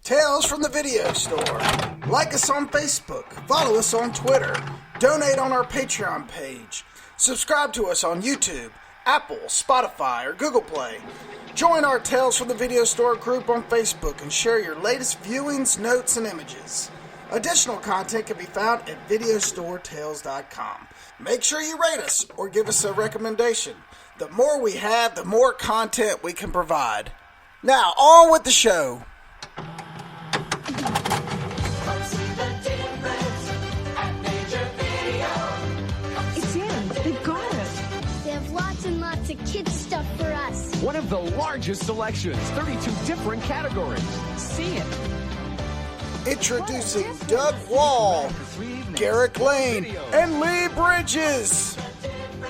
Tales from the Video Store. Like us on Facebook. Follow us on Twitter. Donate on our Patreon page. Subscribe to us on YouTube, Apple, Spotify, or Google Play. Join our Tales from the Video Store group on Facebook and share your latest viewings, notes, and images. Additional content can be found at videostoretales.com. Make sure you rate us or give us a recommendation. The more we have, the more content we can provide. Now, on with the show. It's in. They've got it. They have lots and lots of kids stuff for us. One of the largest selections, 32 different categories. See it. Introducing Doug Wall, Garrick Lane, and Lee Bridges.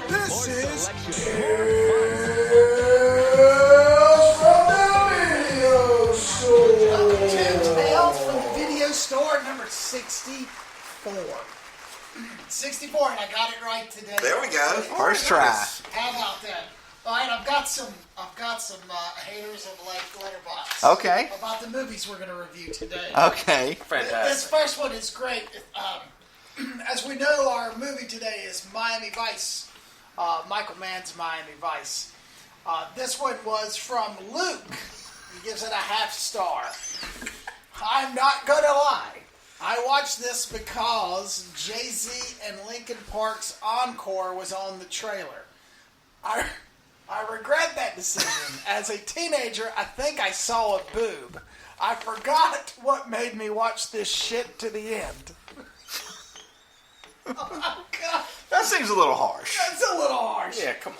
This is Tales from the Video Store, number 64. 64, and I got it right today. There we go. First try. How about that? All right, I've got some haters of Letterboxd. Okay. About the movies we're going to review today. Okay. Fantastic. This first one is great. As we know, our movie today is Miami Vice. Michael Mann's Miami Vice. This one was from Luke. He gives it a half star. I'm not going to lie. I watched this because Jay-Z and Linkin Park's Encore was on the trailer. I regret that decision. As a teenager, I think I saw a boob. I forgot what made me watch this shit to the end. Oh, God. That seems a little harsh. That's a little harsh. Yeah, come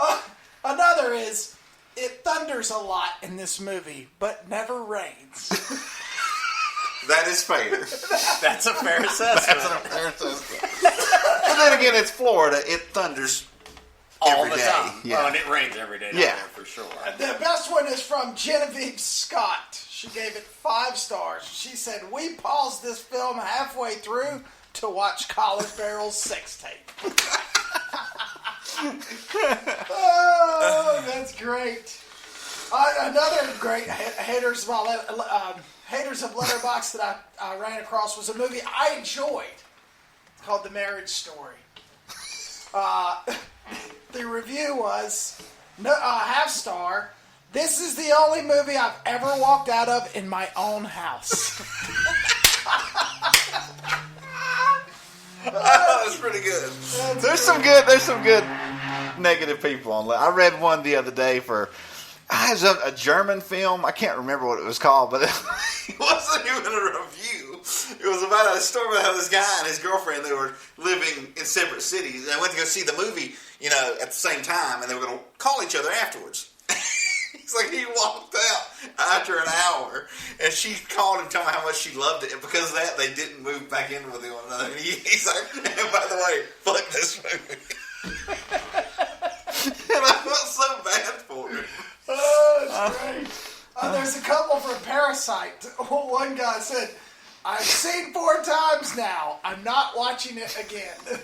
on. Another is, it thunders a lot in this movie, but never rains. That is fair. That's a fair assessment. That's a fair assessment. And then again, it's Florida. It thunders All every the day. time. Yeah. Oh, and it rains every day down Yeah. there for sure. The best one is from Genevieve Scott. She gave it 5 stars. She said, "We paused this film halfway through to watch Colin Farrell's sex tape." Oh, that's great. Another great haters of Letterboxd that I ran across was a movie I enjoyed. It's called The Marriage Story. The review was half star. This is the only movie I've ever walked out of in my own house. That's pretty good. There's some good negative people on. I read one the other day for it was a German film. I can't remember what it was called, but it wasn't even a review. It was about a story about how this guy and his girlfriend, they were living in separate cities. They went to go see the movie, at the same time, and they were going to call each other afterwards. He's like, he walked out after an hour, and she called him telling him how much she loved it, and because of that, they didn't move back in with one another. And he's like, and by the way, fuck this movie. And I felt so bad for him. Oh, that's great. There's a couple from Parasite. One guy said, "I've seen 4 times now. I'm not watching it again."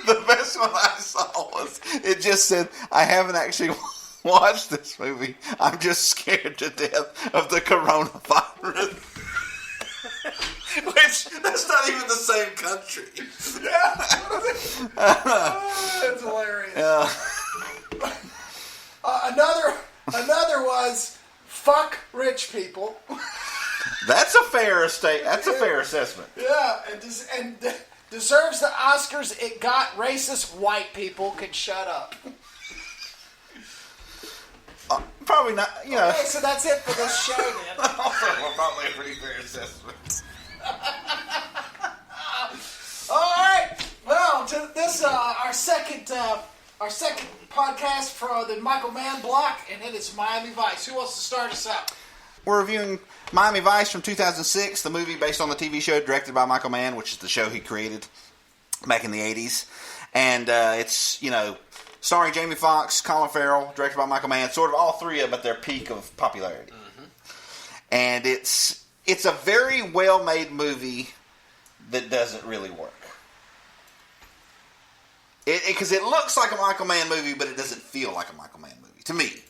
The best one I saw was, it just said, "I haven't actually watched this movie. I'm just scared to death of the coronavirus." Which, that's not even the same country. Yeah. That's hilarious. Yeah. Another was, "Fuck rich people." That's a fair assessment. Yeah, and deserves the Oscars it got. Racist white people could shut up. Probably not, Okay, so that's it for this show then. Probably a pretty fair assessment. All right. Well, to this our second podcast for the Michael Mann block, and it is Miami Vice. Who wants to start us out? We're reviewing Miami Vice from 2006, the movie based on the TV show directed by Michael Mann, which is the show he created back in the 80s. And it's, starring Jamie Foxx, Colin Farrell, directed by Michael Mann, sort of all three of them at their peak of popularity. Mm-hmm. And it's a very well-made movie that doesn't really work. Because it looks like a Michael Mann movie, but it doesn't feel like a Michael Mann movie, to me.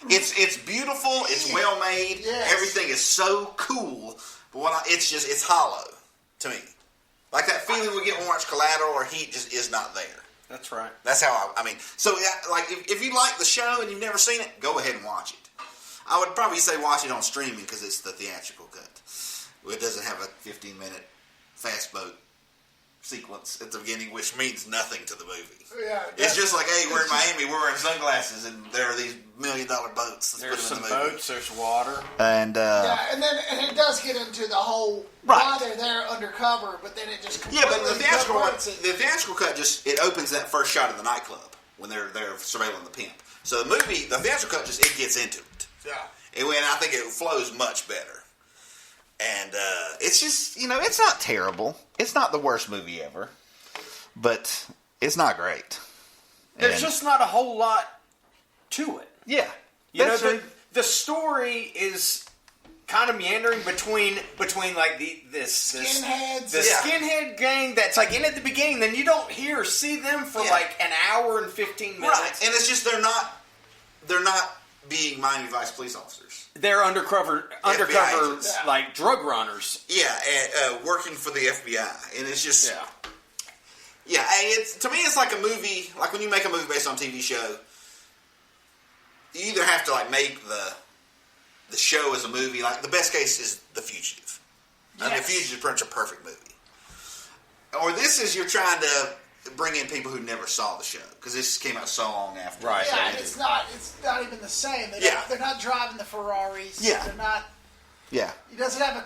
It's beautiful. It's well made. Yes. Everything is so cool. But it's hollow to me. Like that feeling we get when we watch Collateral or Heat just is not there. That's right. That's how I mean. So like if you like the show and you've never seen it, go ahead and watch it. I would probably say watch it on streaming because it's the theatrical cut. It doesn't have a 15-minute fast boat sequence at the beginning, which means nothing to the movie. Yeah, it's just like, hey, we're in Miami, we're wearing sunglasses, and there are these $1 million boats. Let's There's put them some in the movie. boats, there's water. And and then it does get into the whole why they're there undercover, but then it just completely the theatrical cut just it opens that first shot of the nightclub when they're surveilling the pimp. So the theatrical cut just it gets into it. Yeah, And I think it flows much better. And it's just, it's not terrible. It's not the worst movie ever. But it's not great. There's just not a whole lot to it. Yeah. You know, the story is kind of meandering between like the skinhead gang that's like in at the beginning, then you don't hear or see them for like an hour and 15 minutes. Right. And it's just they're not being Miami Vice police officers. They're undercover like drug runners. Yeah, and working for the FBI. And it's just yeah, it's to me it's like a movie, like when you make a movie based on a TV show, you either have to like make the show as a movie, like the best case is The Fugitive. Yes. And The Fugitive is pretty much a perfect movie. Or this is you're trying to bring in people who never saw the show because this came out so long after. Right. Yeah, and it's not even the same. They're not driving the Ferraris. Yeah. They're not. Yeah. He doesn't have a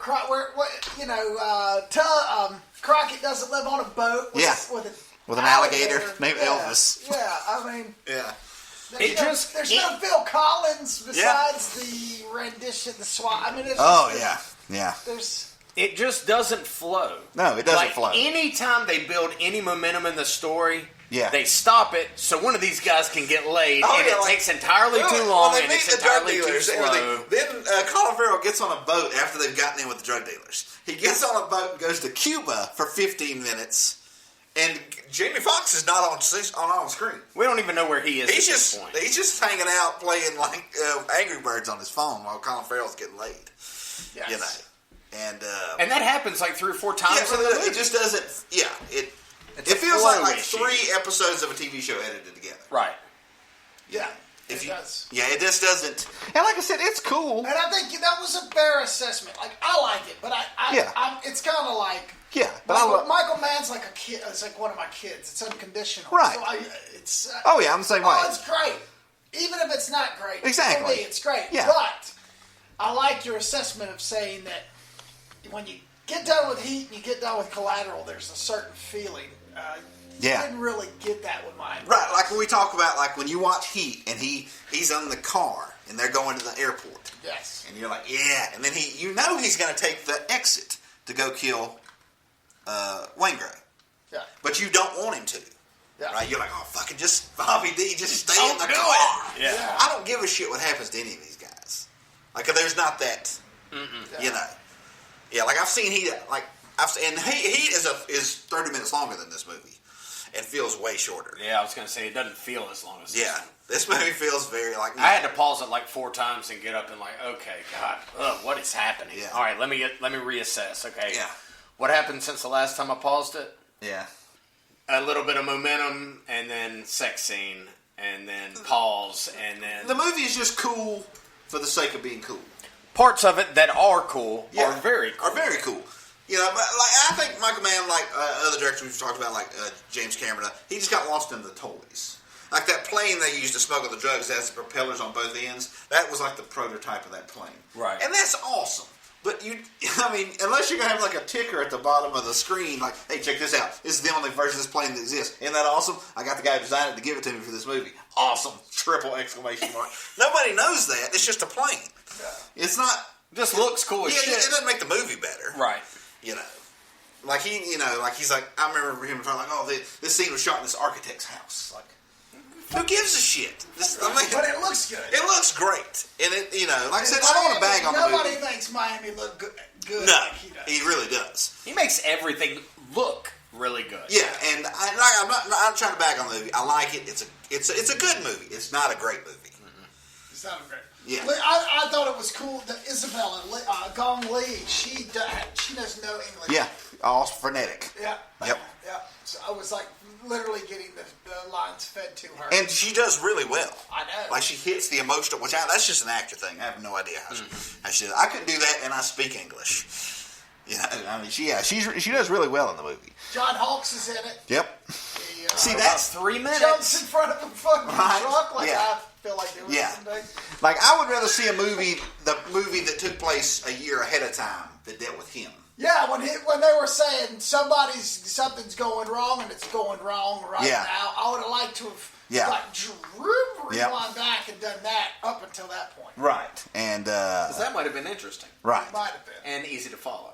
Crockett doesn't live on a boat with an alligator named Elvis. Yeah, I mean. Yeah. There's no Phil Collins besides the rendition, the SWAT. I mean, It just doesn't flow. No, it doesn't flow. Anytime they build any momentum in the story, they stop it so one of these guys can get laid, it takes entirely too long, and it's entirely too slow. Then Colin Farrell gets on a boat after they've gotten in with the drug dealers. He gets on a boat and goes to Cuba for 15 minutes. And Jamie Foxx is not on screen. We don't even know where he is at this point. He's just hanging out playing like Angry Birds on his phone while Colin Farrell's getting laid. Yes. You know, and that happens like 3 or 4 times. Yeah, it just doesn't. Yeah, it feels like 3 episodes of a TV show edited together. Right. Yeah. It does. Yeah, it just doesn't. And like I said, it's cool. And I think that was a fair assessment. Like I like it, but it's kind of like. Yeah, but Michael Mann's like a kid. It's like one of my kids. It's unconditional. Right. So I'm the same way. It's great. Even if it's not great. Exactly. For me, it's great. Yeah. But I like your assessment of saying that when you get done with Heat and you get done with Collateral, there's a certain feeling. You didn't really get that with mine. Right, like when we talk about, like when you watch Heat and he's in the car and they're going to the airport. Yes. And you're like, yeah. And then he's going to take the exit to go kill Waingray. Yeah. But you don't want him to. Yeah. Right? You're like, oh, fucking just Bobby D, just stay in the car. Yeah. I don't give a shit what happens to any of these guys. Like, there's not that, you know. Yeah, like I've seen Heat, and Heat is 30 minutes longer than this movie. It feels way shorter. Yeah, I was going to say, it doesn't feel as long as this movie. This movie feels very like... I had to pause it like 4 times and get up and like, okay, God, what is happening? Yeah. All right, let me reassess. Okay. Yeah. What happened since the last time I paused it? Yeah. A little bit of momentum, and then sex scene, and then pause, and then... The movie is just cool for the sake of being cool. Parts of it that are cool are very cool. Are very cool. You know, but like I think Michael Mann, like other directors we've talked about, like James Cameron, he just got lost in the toys. Like that plane they used to smuggle the drugs that has the propellers on both ends, that was like the prototype of that plane. Right. And that's awesome. But unless you're going to have like a ticker at the bottom of the screen, like, hey, check this out. This is the only version of this plane that exists. Isn't that awesome? I got the guy who designed it to give it to me for this movie. Awesome. Triple exclamation mark. Nobody knows that. It's just a plane. Yeah. It's not... Just looks cool as shit. It doesn't make the movie better. Right. You know. Like, he's like, I remember him talking like, oh, this scene was shot in this architect's house. Like, who gives a shit? But it looks good. It looks great. And like I said, I don't want to bag on the movie. Nobody makes Miami look good. No, like he really does. He makes everything look really good. Yeah, and I'm not trying to bag on the movie. I like it. It's a good movie. It's not a great movie. It's not a great movie. Yeah. I thought it was cool that Isabella Gong Li, she knows no English. Yeah, all frenetic. Yeah. Yep. Yeah. So I was like literally getting the lines fed to her. And she does really well. I know. Like she hits the emotional, that's just an actor thing. I have no idea how she does. I couldn't do that, and I speak English. I mean, she does really well in the movie. John Hawkes is in it. Yep. He, See, that's 3 minutes. Jumps in front of a fucking truck like I feel like doing something. Like I would rather see the movie that took place a year ahead of time that dealt with him. Yeah, when they were saying something's going wrong and it's going wrong right now, I would have liked to have rewind back and done that up until that point. Right, and that might have been interesting. Right, it might have been, and easy to follow.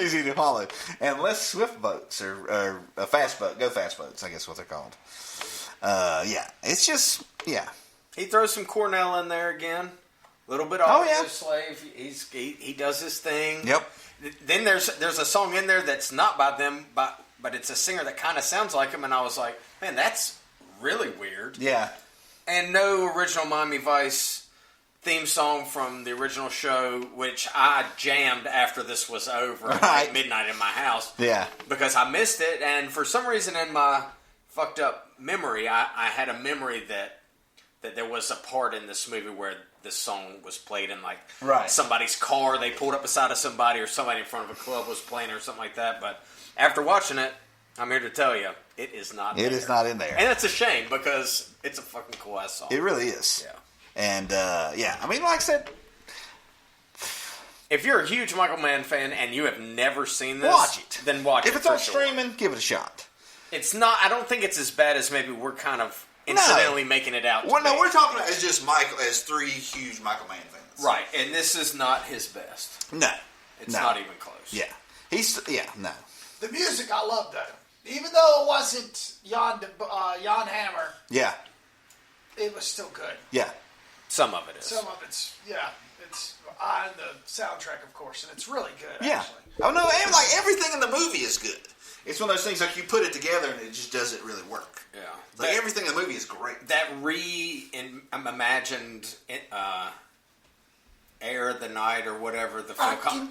Easy to follow, and less swift boats or fast boats. I guess what they're called. It's just He throws some Cornell in there again. A little bit off the slave. He does his thing. Yep. Then there's a song in there that's not by them, but it's a singer that kind of sounds like him, and I was like, man, that's really weird. Yeah. And no original Miami Vice theme song from the original show, which I jammed after this was over at midnight in my house. Yeah. Because I missed it, and for some reason in my fucked up memory, I had a memory that there was a part in this movie where this song was played in somebody's car. They pulled up beside of somebody, or somebody in front of a club was playing, or something like that. But after watching it, I'm here to tell you, it is not there. It is not in there. And it's a shame because it's a fucking cool ass song. It really is. Yeah. And I mean, like I said, if you're a huge Michael Mann fan and you have never seen this, watch it. Then watch it. If it's on streaming, give it a shot. It's not. I don't think it's as bad as maybe we're kind of incidentally making it out. Well, no, we're talking about as just Michael, as three huge Michael Mann fans, right? And this is not his best. No, it's not even close. Yeah, no. The music I love though, even though it wasn't Jan Hammer. Yeah, it was still good. Yeah, some of it is. Some of it's it's on the soundtrack, of course, and it's really good. Yeah. Actually. Oh no, and like everything in the movie is good. It's one of those things like you put it together and it just doesn't really work. Yeah. Like everything in the movie is great. That imagined Air of the Night or whatever the film.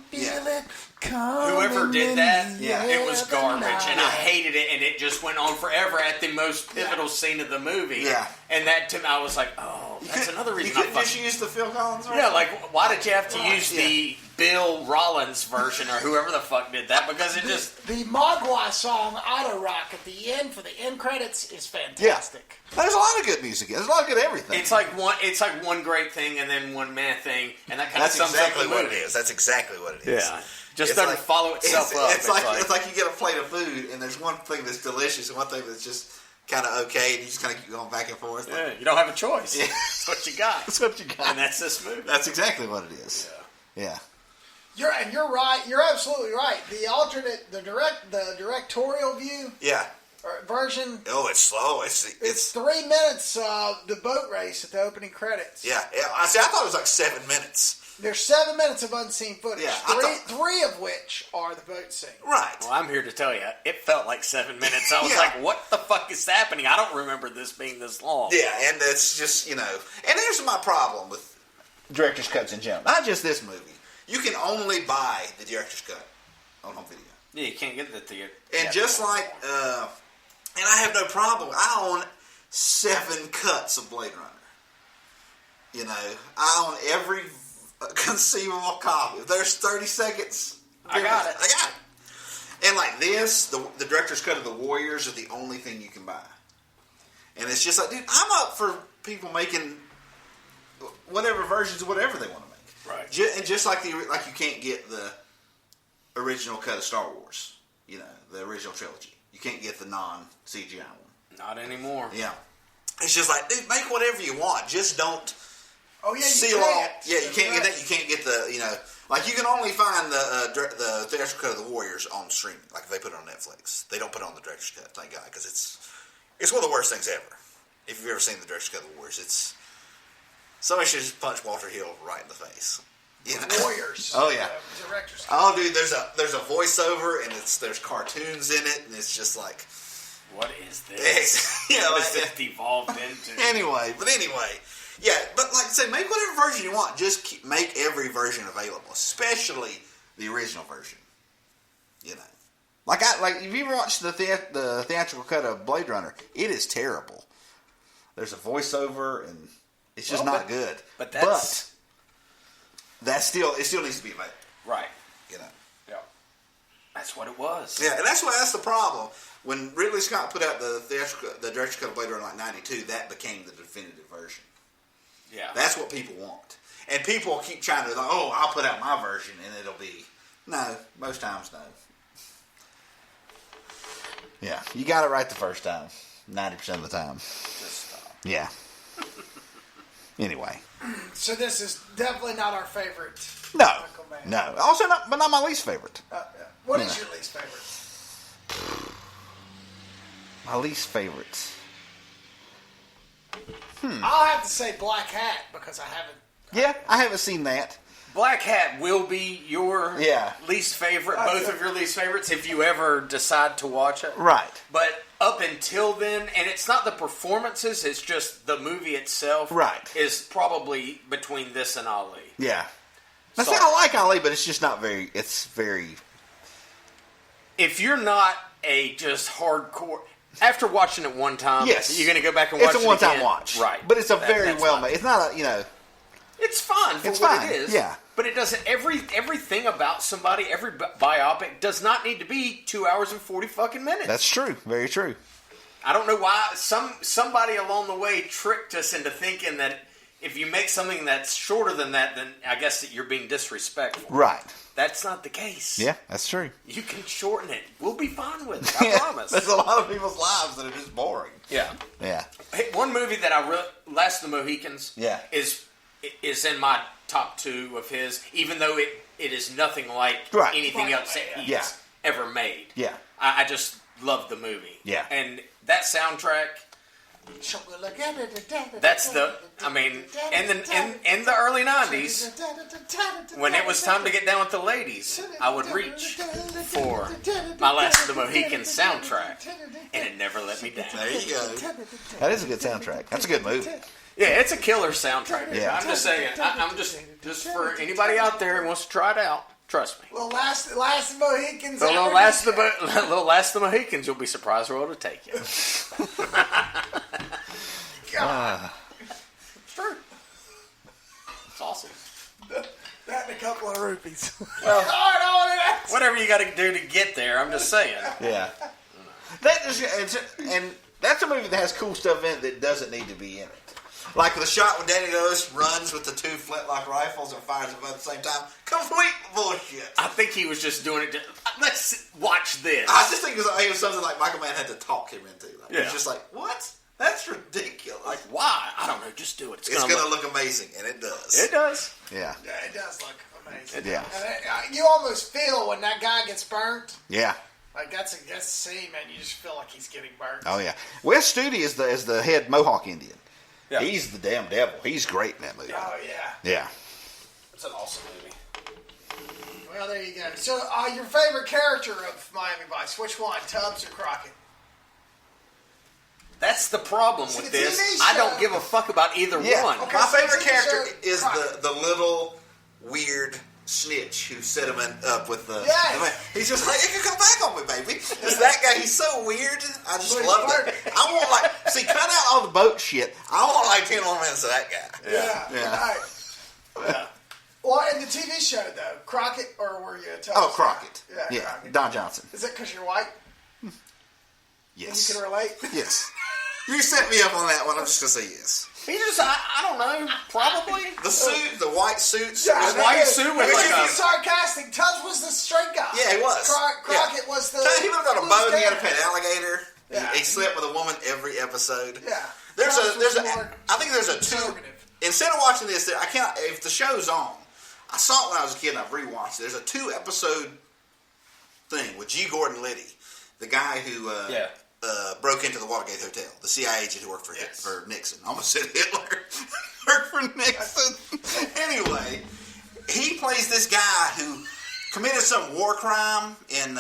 Whoever did that, it was garbage, and I hated it, and it just went on forever at the most pivotal scene of the movie. Yeah. And that to me, I was like, oh, that's another reason. You couldn't just use the Phil Collins version? Yeah, like why did you have to use the Bill Rollins version or whoever the fuck did that? Because it just the Mogwai song Auto Rock at the end for the end credits is fantastic. Yeah. There's a lot of good music. There's a lot of good everything. It's like one great thing and then one meh thing, and that kind of sums exactly up the what movie. it is. That's exactly what it is. Yeah, just doesn't follow itself up. It's like you get a plate of food and there's one thing that's delicious and one thing that's just kind of okay, and you just kind of keep going back and forth. Yeah, you don't have a choice. Yeah. That's what you got. That's what you got. And that's this movie. That's exactly what it is. Yeah. You're right. You're absolutely right. The directorial view. Yeah. Version. Oh, it's slow. It's 3 minutes. The boat race at the opening credits. Yeah. I thought it was like 7 minutes. There's 7 minutes of unseen footage. Yeah, three of which are the boat scene. Right. Well, I'm here to tell you, it felt like 7 minutes. I was like, what the fuck is happening? I don't remember this being this long. Yeah, and it's just, and here's my problem with director's cuts in general. Not just this movie. You can only buy the director's cut on home video. Yeah, you can't get the theater. And just like, and I have no problem. I own 7 cuts of Blade Runner. I own every conceivable copy. If there's 30 seconds, I got it. And like this, the director's cut of the Warriors are the only thing you can buy. And it's just like, dude, I'm up for people making whatever versions of whatever they want to make. Right. And just like you can't get the original cut of Star Wars, the original trilogy. You can't get the non-CGI one. Not anymore. Yeah. It's just like, dude, make whatever you want. Just don't. Oh yeah, seal all. Yeah, you can't get that. You can't get the. Like you can only find the theatrical cut of the Warriors on streaming. Like if they put it on Netflix, they don't put it on the director's cut. Thank God, because it's one of the worst things ever. If you've ever seen the director's cut of the Warriors, somebody should just punch Walter Hill right in the face. Warriors. Oh yeah. Director's cut. Oh dude, there's a voiceover and there's cartoons in it and it's just like, what is this? What is this evolved into? Anyway, Yeah, but like I say, make whatever version you want. Just make every version available, especially the original version. You know, like if you ever watched the theatrical cut of Blade Runner, it is terrible. There's a voiceover, and it's just not good. But it still needs to be available. Right. You know. Yeah. That's what it was. Yeah, and that's the problem. When Ridley Scott put out the director's cut of Blade Runner like 92, that became the definitive version. Yeah. That's what people want. And people keep trying to, I'll put out my version and it'll be... No, most times no. Yeah, you got it right the first time. 90% of the time. Just stop. Yeah. Anyway. So this is definitely not our favorite. No. Michael Mann. No. Also, not my least favorite. What is your least favorite? My least favorite. I'll have to say Black Hat because I haven't. Yeah, I haven't seen that. Black Hat will be your least favorite, both of your least favorites, if you ever decide to watch it. Right. But up until then, and it's not the performances, it's just the movie itself. Right. Is probably between this and Ali. Yeah. I say I like Ali, but it's just not very. It's very. If you're not a just hardcore, after watching it one time, yes, you're going to go back and watch it again. It's a one-time watch, right? But it's a very well made. It's not a It's fun for what it is. Yeah. But it doesn't. Everything about somebody, every biopic does not need to be 2 hours and 40 fucking minutes. That's true. Very true. I don't know why somebody along the way tricked us into thinking that if you make something that's shorter than that, then I guess that you're being disrespectful. Right. That's not the case. Yeah, that's true. You can shorten it. We'll be fine with it. I promise. There's a lot of people's lives that are just boring. Yeah. Yeah. Hey, one movie that I Last of the Mohicans. Yeah. Is in my top 2 of his, even though it is nothing like anything else that he's ever made. Yeah. I just love the movie. Yeah. And that soundtrack, that's the, in the early 90s, when it was time to get down with the ladies, I would reach for my Last of the Mohicans soundtrack, and it never let me down. There you go. That is a good soundtrack. That's a good movie. Yeah, it's a killer soundtrack. Yeah. I'm just saying. I'm just for anybody out there who wants to try it out. Trust me. Well, Last of the Mohicans. Little Last of the Mohicans. You'll be surprised where it'll take you. God, it's true. It's awesome. That and a couple of rupees. Well, whatever you got to do to get there. I'm just saying. Yeah. And that's a movie that has cool stuff in it that doesn't need to be in it. Like the shot when Danny Lewis runs with the 2 flintlock rifles and fires them at the same time. Complete bullshit. I think he was just doing it. Let's watch this. I just think it was something like Michael Mann had to talk him into. Like, It was just like, what? That's ridiculous. Like, why? I don't know. Just do it. It's going to look amazing, and it does. It does. Yeah. Yeah, it does look amazing. Yeah. And you almost feel when that guy gets burnt. Yeah. Like that's a scene, man. You just feel like he's getting burnt. Oh yeah. Wes Studi is the head Mohawk Indian. Yeah. He's the damn devil. He's great in that movie. Oh yeah. Yeah. It's an awesome movie. Well, there you go. So, your favorite character of Miami Vice? Which one, Tubbs or Crockett? That's the problem with this. I don't give a fuck about either one. Okay, my favorite character is the little weird snitch who set him up with the. Yes. He's just like, you can come back on me, baby. It's that guy. He's so weird. I just love it. I want cut out all the boat shit. I want 10 more minutes of that guy. Yeah. Right. Yeah. Well, in the TV show though, Crockett or were you? Crockett. Yeah. Crockett. Don Johnson. Is it because you're white? Yes. And you can relate. Yes. You set me up on that one. I'm just gonna say yes. He just, I don't know, probably. The suit, the white suits. Yeah, the white suit with sarcastic. Tubbs was the straight guy. Yeah, he was. Crockett was the. He lived on a boat and he had a pet alligator. Yeah. He slept with a woman every episode. Yeah. I think there's a 2. Instead of watching this, if the show's on, I saw it when I was a kid and I've rewatched it. There's a 2-episode thing with G. Gordon Liddy, the guy who broke into the Watergate Hotel, the CIA agent who worked for Nixon. I almost said Hitler. Worked for Nixon. Anyway, he plays this guy who committed some war crime in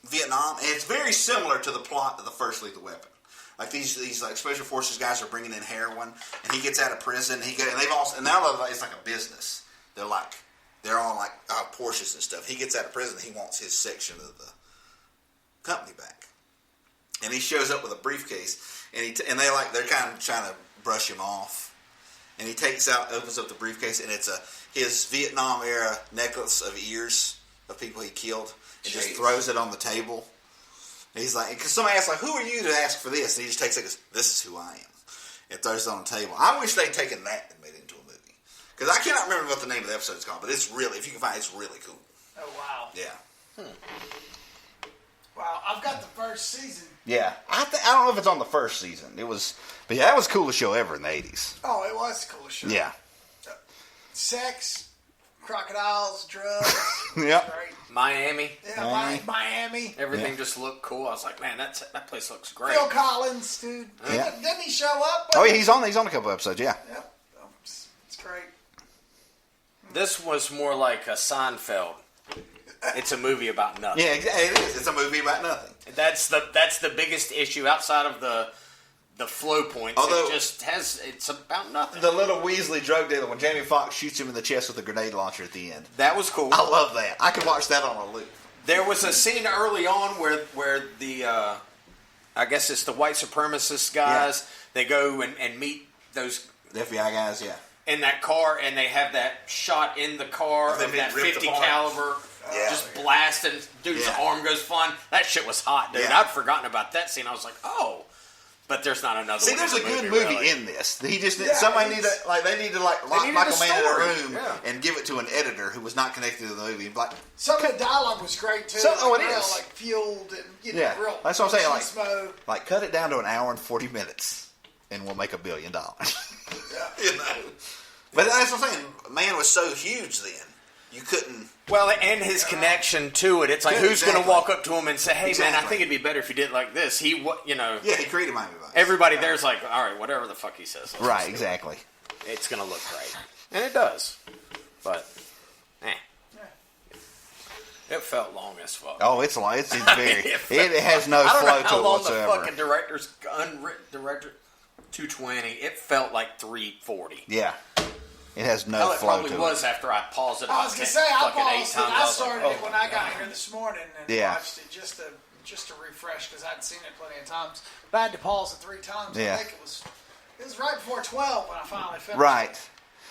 Vietnam, and it's very similar to the plot of the first Lethal Weapon. Like these like special forces guys are bringing in heroin, and he gets out of prison. And now it's like a business. They're on like Porsches and stuff. He gets out of prison. He wants his section of the company back, and he shows up with a briefcase, and they're kind of trying to brush him off, and he opens up the briefcase, and it's his Vietnam era necklace of ears of people he killed, and just throws it on the table. And he's like, because somebody asks, like, who are you to ask for this? And he just takes it and goes, this is who I am. And throws it on the table. I wish they'd taken that and made it into a movie. Because I cannot remember what the name of the episode is called, but it's really, if you can find it, it's really cool. Oh, wow. Yeah. Wow, I've got the first season. Yeah. I don't know if it's on the first season. But yeah, that was the coolest show ever in the 80s. Oh, it was the coolest show. Yeah. Sex, crocodiles, drugs. Yep. Great. Miami. Yeah, Miami. Everything just looked cool. I was like, man, that place looks great. Phil Collins, dude. Yeah. Didn't he show up? Oh, yeah, he's on a couple episodes, yeah. Yep. Oh, it's great. This was more like a Seinfeld. It's a movie about nothing. Yeah, it is. It's a movie about nothing. That's the biggest issue outside of the flow points. Although, it's about nothing. The little Weasley drug dealer, when Jamie Foxx shoots him in the chest with a grenade launcher at the end. That was cool. I love that. I could watch that on a loop. There was a scene early on where the I guess it's the white supremacist guys. Yeah. They go and meet those the FBI guys. Yeah. In that car, and they have that shot in the car of that 50 caliber. Yeah. Just blasting. Dude's arm goes flying. That shit was hot, dude. Yeah. I'd forgotten about that scene. I was like, oh. But there's not another one. See, there's a good movie really. In this. He just somebody need to they need to lock Michael Mann in a room and give it to an editor who was not connected to the movie. Like, some of the dialogue was great too. It is like fueled and real. That's what I'm saying. Mode. Like cut it down to an hour and 40 minutes, and we'll make $1 billion. Yeah. But that's what I'm saying. Man was so huge then. You couldn't. Well, and his connection to it. It's like, who's going to walk up to him and say, hey, man, I think it'd be better if you did it like this. He created Miami Vice. Everybody there's like, all right, whatever the fuck he says. Right, exactly. It's going to look great. And it does. But, it felt long as fuck. Oh, it's long. It's very. It has no flow to it whatsoever. The fucking director, 220. It felt like 340. Yeah. It has no flow to it. It probably was after I paused it. I was going to say, I paused it. I started like, it when I got here this morning and watched it just to refresh because I'd seen it plenty of times. But I had to pause it 3 times. Yeah. I think it was right before 12 when I finally finished. Right.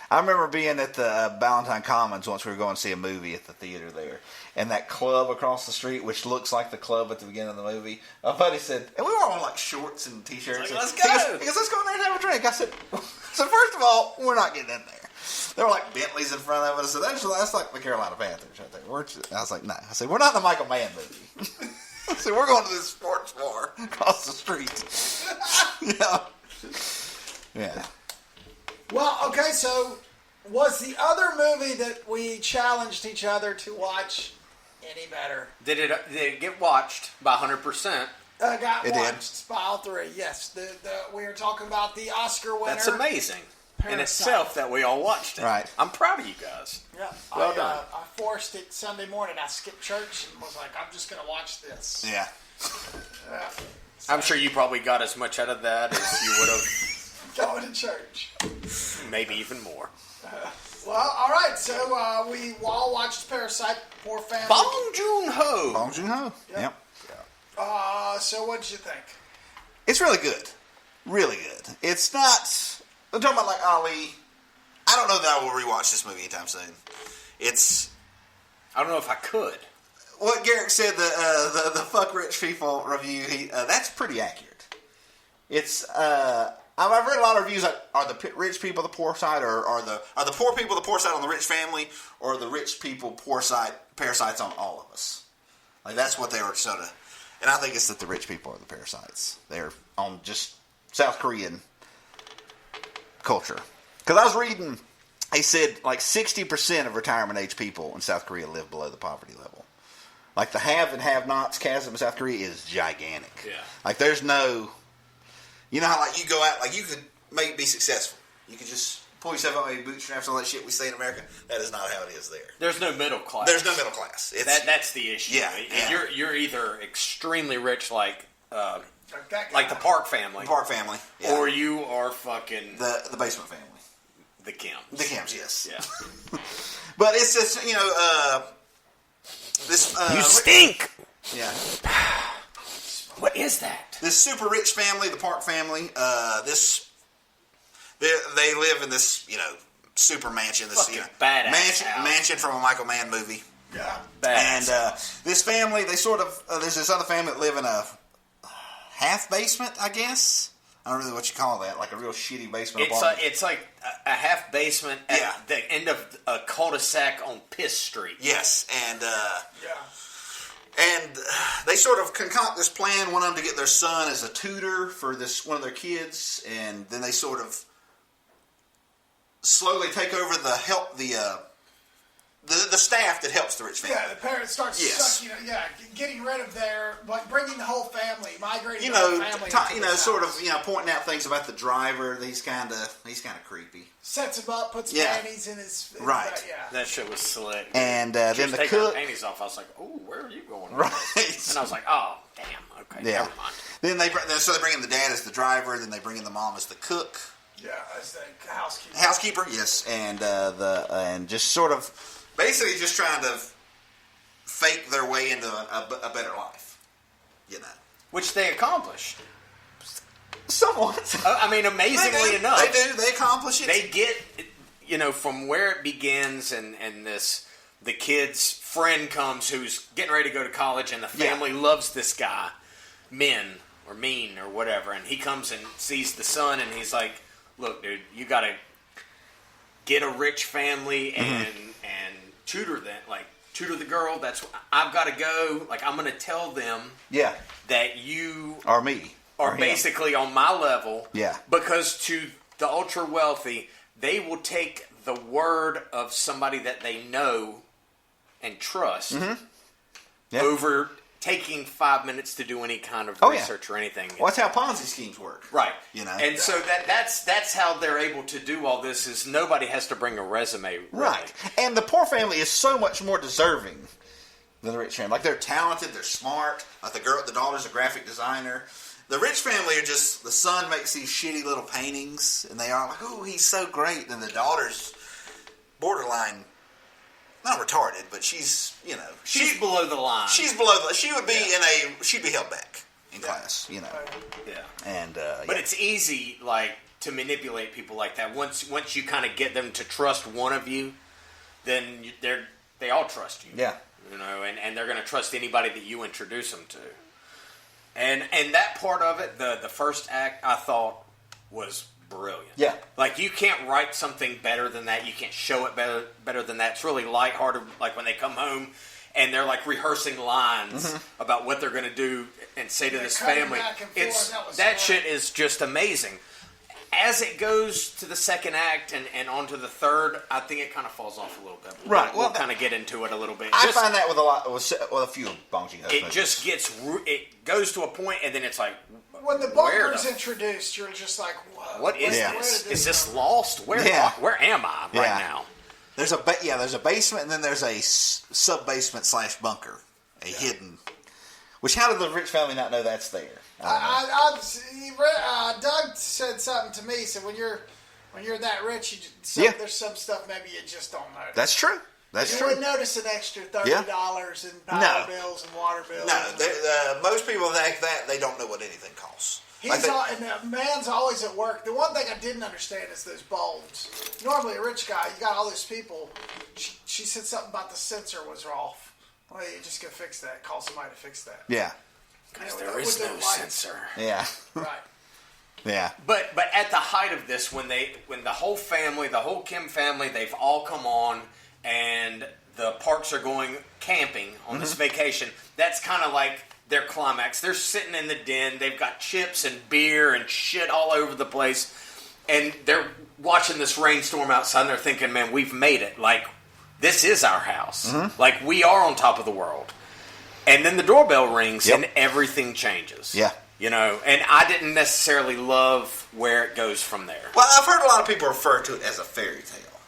I remember being at the Ballantine Commons once we were going to see a movie at the theater there. And that club across the street, which looks like the club at the beginning of the movie, my buddy said, and we were all in like shorts and t-shirts. Like, let's go. He goes, let's go in there and have a drink. I said, so first of all, we're not getting in there. There were like Bentleys in front of us. I said, that's like the Carolina Panthers right there. I was like, no. I said, we're not in the Michael Mann movie. I said, we're going to this sports bar across the street. Yeah. Well, okay, so was the other movie that we challenged each other to watch any better? Did it get watched by 100%? Got watched by all 3, yes. We were talking about the Oscar winner. That's amazing. Parasite. In itself that we all watched it. Right. I'm proud of you guys. Yeah. Well done. I forced it Sunday morning. I skipped church and was like, I'm just going to watch this. Yeah. So, I'm sure you probably got as much out of that as you would have. Going to church. Maybe even more. Well, all right. So we all watched Parasite. Poor family. Bong Joon-ho. Bong Joon-ho. Yep. So what did you think? It's really good. Really good. It's not. I'm talking about like Ali. I don't know that I will rewatch this movie anytime soon. I don't know if I could. What Garrick said, the fuck rich people review, that's pretty accurate. It's I've read a lot of reviews like, are the rich people the poor side, or are the poor people the poor side on the rich family, or the rich people poor side parasites on all of us? Like that's what they were sort of. And I think it's that the rich people are the parasites. They're on just South Korean culture. Because I was reading, they said like 60% of retirement age people in South Korea live below the poverty level. Like the have and have-nots chasm in South Korea is gigantic. Yeah. Like there's no, you know how like you go out, like you could be successful. You could just pull yourself up, maybe bootstraps, all that shit we say in America. That is not how it is there. There's no middle class. There's no middle class. That's the issue. Yeah. You're either extremely rich like Like the Park family. The Park family. Yeah. Or you are fucking... The Basement family. The Kims. The Kims, yes. Yeah. But it's just, this... you stink! Yeah. What is that? This super rich family, the Park family, they live in this, super mansion. This, badass mansion from a Michael Mann movie. Yeah. And this family, they sort of, there's this other family that live in a half basement, I guess. I don't know really what you call that, like a real shitty basement apartment. It's like a half basement at the end of a cul-de-sac on Piss Street. Yes, and they sort of concoct this plan, one of them to get their son as a tutor for one of their kids, and then they sort of slowly take over the staff that helps the rich family. Yeah, the parents start sucking, getting rid of bringing the whole family, migrating the whole family. Sort of, pointing out things about the driver. He's kind of creepy. Sets him up, puts panties in his... Right. That shit was slick. And then the taking cook... her panties off, I was like, oh, where are you going? Right. And I was like, oh, damn, okay, never mind. Then they bring in the dad as the driver, then they bring in the mom as the cook. Yeah, as the housekeeper. Housekeeper, yes. And and just sort of... Basically just trying to fake their way into a better life. Which they accomplished. Somewhat. I mean, amazingly enough. They do. They accomplish it. They get, from where it begins and the kid's friend comes who's getting ready to go to college and the family loves this guy, mean or whatever, and he comes and sees the son and he's like, look, dude, you got to get a rich family and tutor them, tutor the girl. I've got to go. I'm going to tell them that you are me. Are basically on my level. Yeah. Because to the ultra wealthy, they will take the word of somebody that they know and trust over taking 5 minutes to do any kind of research or anything. Well, that's how Ponzi schemes work. Right. And so that's how they're able to do all this is nobody has to bring a resume. Really. Right. And the poor family is so much more deserving than the rich family. They're talented, they're smart. The daughter's a graphic designer. The rich family are just, the son makes these shitty little paintings, and they are like, ooh, he's so great. And the daughter's borderline, not retarded, but she's, she's below the line. She's below the, she would be she'd be held back in class, Yeah. And, but it's easy, to manipulate people like that. Once you kind of get them to trust one of you, then they all trust you. Yeah. And they're going to trust anybody that you introduce them to. And that part of it, the first act, I thought was brilliant. Yeah. You can't write something better than that. You can't show it better than that. It's really lighthearted, when they come home and they're rehearsing lines about what they're going to do and say to this family. That shit is just amazing. As it goes to the second act and on to the third, I think it kind of falls off a little bit. Right. We'll kind of get into it a little bit. I find that with a few Bong Joon-ho It movies. just it goes to a point, and then it's like, when the bunker's introduced, you're just like, whoa. What is this? Is this Lost? Where am I right now? There's a basement, and then there's a sub-basement / bunker, hidden. Which, how did the rich family not know that's there? Doug said something to me. He said, when you're that rich, there's some stuff maybe you just don't notice. That's true. You wouldn't notice an extra $30 in power bills and water bills. No, most people think that they don't know what anything costs. Man's always at work. The one thing I didn't understand is those bulbs. Normally, a rich guy, you got all those people. She said something about the sensor was off. Well, you just go fix that. Call somebody to fix that. Yeah. Because there is no sensor. Yeah. Right. Yeah. But at the height of this, when the whole family, the whole Kim family, they've all come on, and the Parks are going camping on this vacation, that's kind of like their climax. They're sitting in the den, they've got chips and beer and shit all over the place, and they're watching this rainstorm outside, and they're thinking, man, we've made it. This is our house. We are on top of the world. And then the doorbell rings, and everything changes. Yeah. And I didn't necessarily love where it goes from there. Well, I've heard a lot of people refer to it as a fairy tale.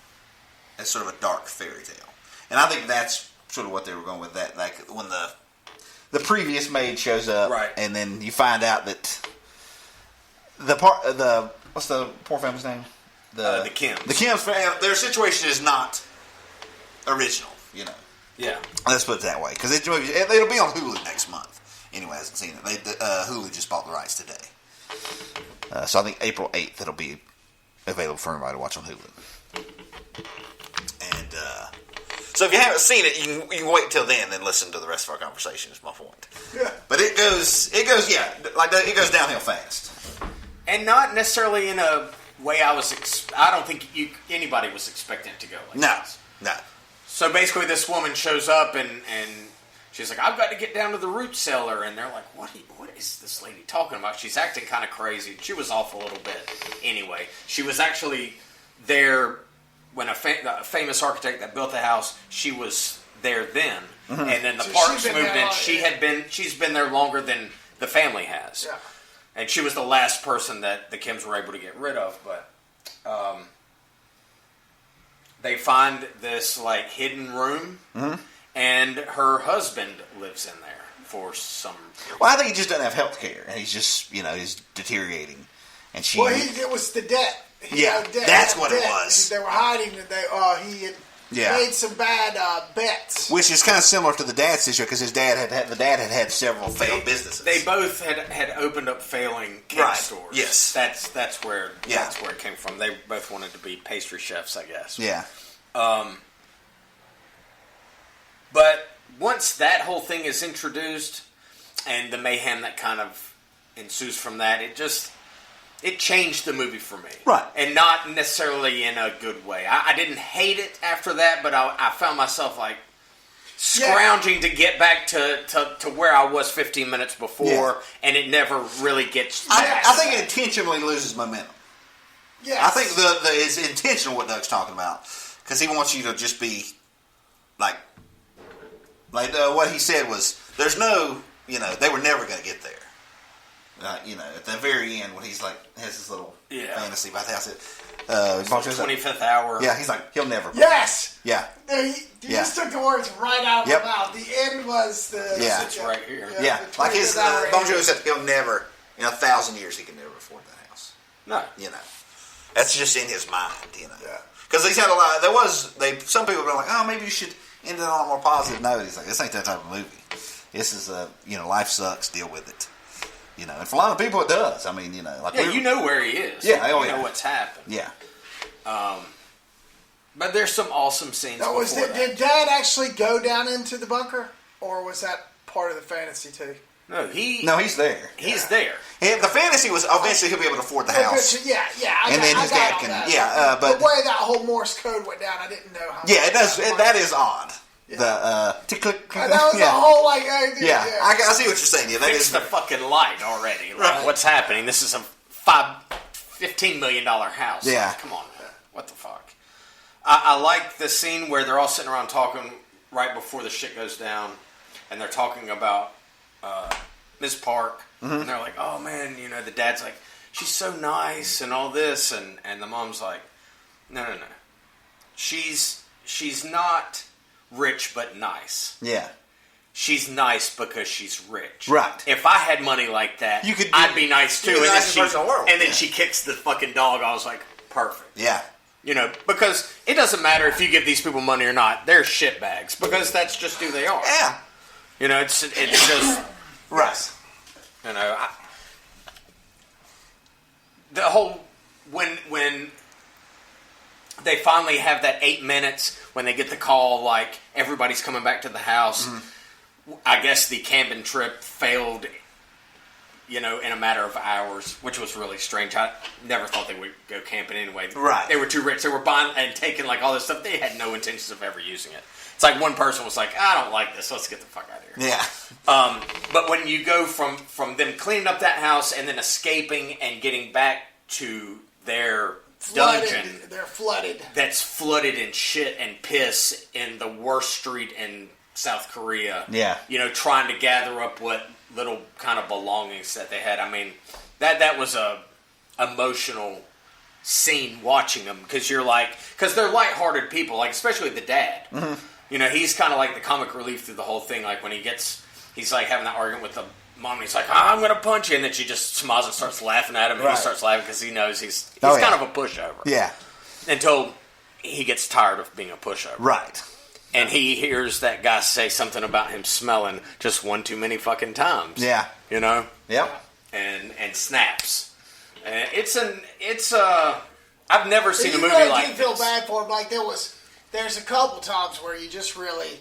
As sort of a dark fairy tale. And I think that's sort of what they were going with that. When the the previous maid shows up, right? And then you find out that what's the poor family's name? The Kims. The Kims family. Their situation is not original, you know. Yeah. Let's put it that way, because it'll be on Hulu next month. Anyone hasn't seen it. Hulu just bought the rights today, so I think April 8th it'll be available for everybody to watch on Hulu. And so if you haven't seen it, you can wait till then listen to the rest of our conversation. Is my point. Yeah. But it goes it goes downhill fast, and not necessarily in a way I don't think anybody was expecting it to go like this. No. So basically, this woman shows up and she's like, "I've got to get down to the root cellar," and they're like, "What is this lady talking about?" She's acting kind of crazy. She was off a little bit. Anyway, she was actually there when a famous architect that built the house. She was there then, and then the Parks moved in. She's been there longer than the family has, and she was the last person that the Kims were able to get rid of. But they find this like hidden room. And her husband lives in there for some reason. Well, I think he just doesn't have health care, and he's just, he's deteriorating. And she... Well, it was the debt. That's what it was. They were hiding that he had made some bad bets. Which is kind of similar to the dad's situation, because his dad had several failed businesses. They both had opened up failing cake stores. Yes. That's where it came from. They both wanted to be pastry chefs, I guess. Yeah. But once that whole thing is introduced, and the mayhem that kind of ensues from that, it changed the movie for me. Right. And not necessarily in a good way. I didn't hate it after that, but I found myself like scrounging to get back to where I was 15 minutes before, and it never really gets... I think it intentionally loses momentum. Yes. I think it's intentional what Doug's talking about, because he wants you to just be like what he said was, there's no, they were never going to get there. At the very end when he's like, has this little fantasy about the house. 25th hour. Yeah, he's like, he'll never. Yes. Yeah. You just took the words right out of my mouth. The end was the... Yeah. It's right here. Yeah. Like his, Bon Jovi said, he'll never, in 1,000 years, he can never afford that house. No. That's just in his mind, Yeah. Because he's had a lot, some people were like, oh, maybe you should end it on a more positive note. He's like, this ain't that type of movie. This is life sucks, deal with it. And for a lot of people it does. I mean, you know where he is. Yeah, you know what's happened. Yeah. But there's some awesome scenes. Did Dad actually go down into the bunker, or was that part of the fantasy too? No, he's there. He's there. And the fantasy was eventually he'll be able to afford the house. Yeah. Then his dad can. That. But the way that whole Morse code went down, I didn't know how. Yeah, it does. That is odd. Yeah. The click. That was the whole I see what you're saying. Yeah, that is the fucking light already. Like, what's happening? This is a $15 million house. Yeah. Like, come on, what the fuck? I like the scene where they're all sitting around talking right before the shit goes down, and they're talking about Ms. Park, and they're like, "Oh man, the dad's like, she's so nice and all this," and the mom's like, "No, she's not rich but nice. Yeah, she's nice because she's rich. Right. If I had money like that, I'd be nice too." And then she kicks the fucking dog. I was like, perfect. Yeah. Because it doesn't matter if you give these people money or not. They're shitbags because that's just who they are. Yeah. It's just right. The whole when they finally have that 8 minutes when they get the call, like everybody's coming back to the house. I guess the camping trip failed, in a matter of hours, which was really strange. I never thought they would go camping anyway. Right. They were too rich. They were buying and taking like all this stuff. They had no intentions of ever using it. It's like one person was like, I don't like this. Let's get the fuck out of here. Yeah. But when you go from them cleaning up that house and then escaping and getting back to their dungeon. They're flooded. That's flooded in shit and piss in the worst street in South Korea. Yeah. Trying to gather up what little kind of belongings that they had. I mean, that was a emotional scene watching them because they're lighthearted people, like especially the dad. He's kind of like the comic relief through the whole thing. Like when he gets he's like having that argument with the mom. He's like, I'm going to punch you. And then she just smiles and starts laughing at him. And he starts laughing because he knows he's kind of a pushover. Yeah. Until he gets tired of being a pushover. Right. And he hears that guy say something about him smelling just one too many fucking times. Yeah. You know? Yep. And snaps. And I've never seen a movie really like do this. feel bad for him. Like there's a couple times where you just really,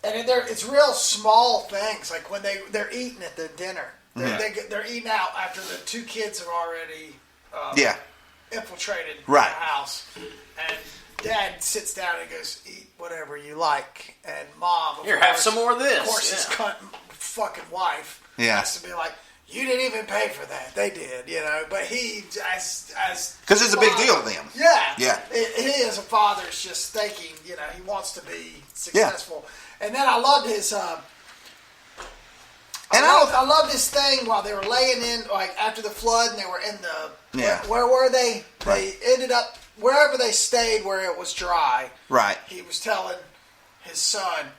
it's real small things. Like when they're eating at the dinner, they're eating out after the two kids have already infiltrated the house, and Dad sits down and goes, "Eat whatever you like," and Mom, Here, have some more of this. Of course, his cunt fucking wife has to be like, "You didn't even pay for that. They did, you know." But he, as because it's a big deal to them. Yeah. He as a father is just thinking, you know, he wants to be successful. And then I loved his. I loved his thing while they were laying in, like after the flood, and they were in the. Where were they? They ended up wherever they stayed, where it was dry. Right. He was telling his son,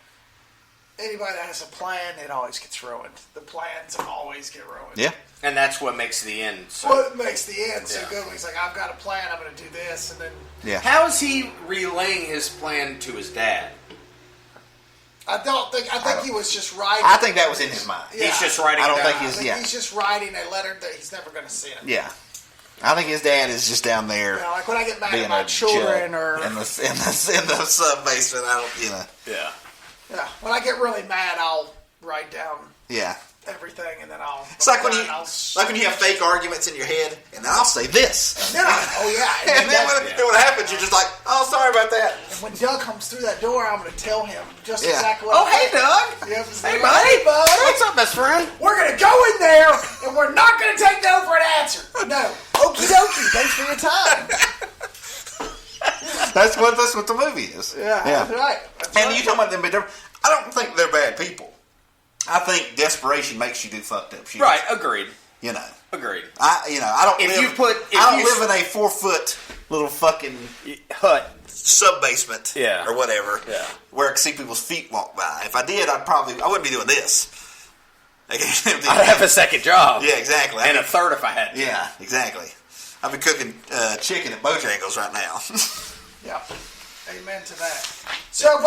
anybody that has a plan, it always gets ruined. The plans always get ruined. Yeah. And that's what makes the end so... What makes the end so good when he's like, I've got a plan, I'm going to do this, and then... Yeah. How is he relaying his plan to his dad? I think he was just writing... I think that was in his mind. Yeah. He's just writing I don't it think down. He's just writing a letter that he's never going to send. Yeah. I think his dad is just down there. You know, like when I get mad being at my children or... in the sub basement, I don't, you know. Yeah. Yeah. When I get really mad, I'll write down... Yeah. Everything, and then I'll... It's like when you have fake arguments in your head, and then I'll say this. And then and then when it happens, you're just like, oh, sorry about that. And when Doug comes through that door, I'm going to tell him just exactly what Oh, hey, Doug. Yep, Hey, buddy. What's up, best friend? We're going to go in there, and we're not going to take no for an answer. No. Okie dokie. Thanks for your time. That's what the movie is. Yeah. That's right. You talking about them being different? I don't think they're bad people. I think desperation makes you do fucked up shit. Right, agreed. You know. Agreed. I don't live in a 4-foot little fucking hut sub basement or whatever where I can see people's feet walk by. If I did, I wouldn't be doing this. I'd have a second job. Yeah, exactly. And a third if I had to. Yeah, exactly. I've been cooking chicken at Bojangles right now. Yeah. Amen to that. So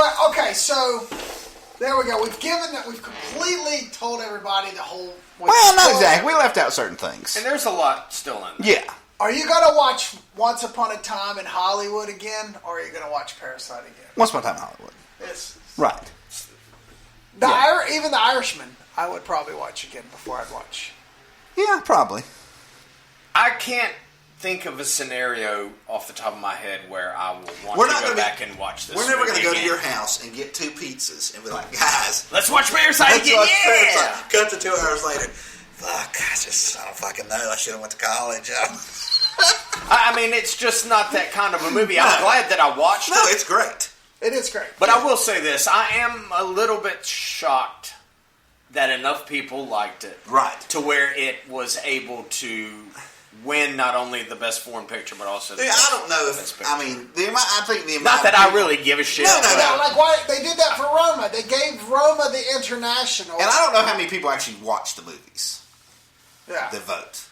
there we go. We've completely told everybody the whole... Well, not exactly. We left out certain things. And there's a lot still in there. Yeah. Are you going to watch Once Upon a Time in Hollywood again, or are you going to watch Parasite again? Once Upon a Time in Hollywood. Right. Even The Irishman, I would probably watch again before I'd watch. Yeah, probably. I can't think of a scenario off the top of my head where I will want to go back and watch this. We're never going to go to your house and get 2 pizzas and be like, guys, let's watch Parasite again. Parasite. Cut to 2 hours later. Fuck, I don't fucking know. I should have went to college. I mean, it's just not that kind of a movie. I'm glad that I watched it. No, it's great. It is great. But I will say this. I am a little bit shocked that enough people liked it. Right. To where it was able to win not only the best foreign picture, but also the best I don't know if, I mean, I think the amount not that I really give a shit. No, like why they did that for Roma. They gave Roma the international. And I don't know how many people actually watch the movies. Yeah. That vote.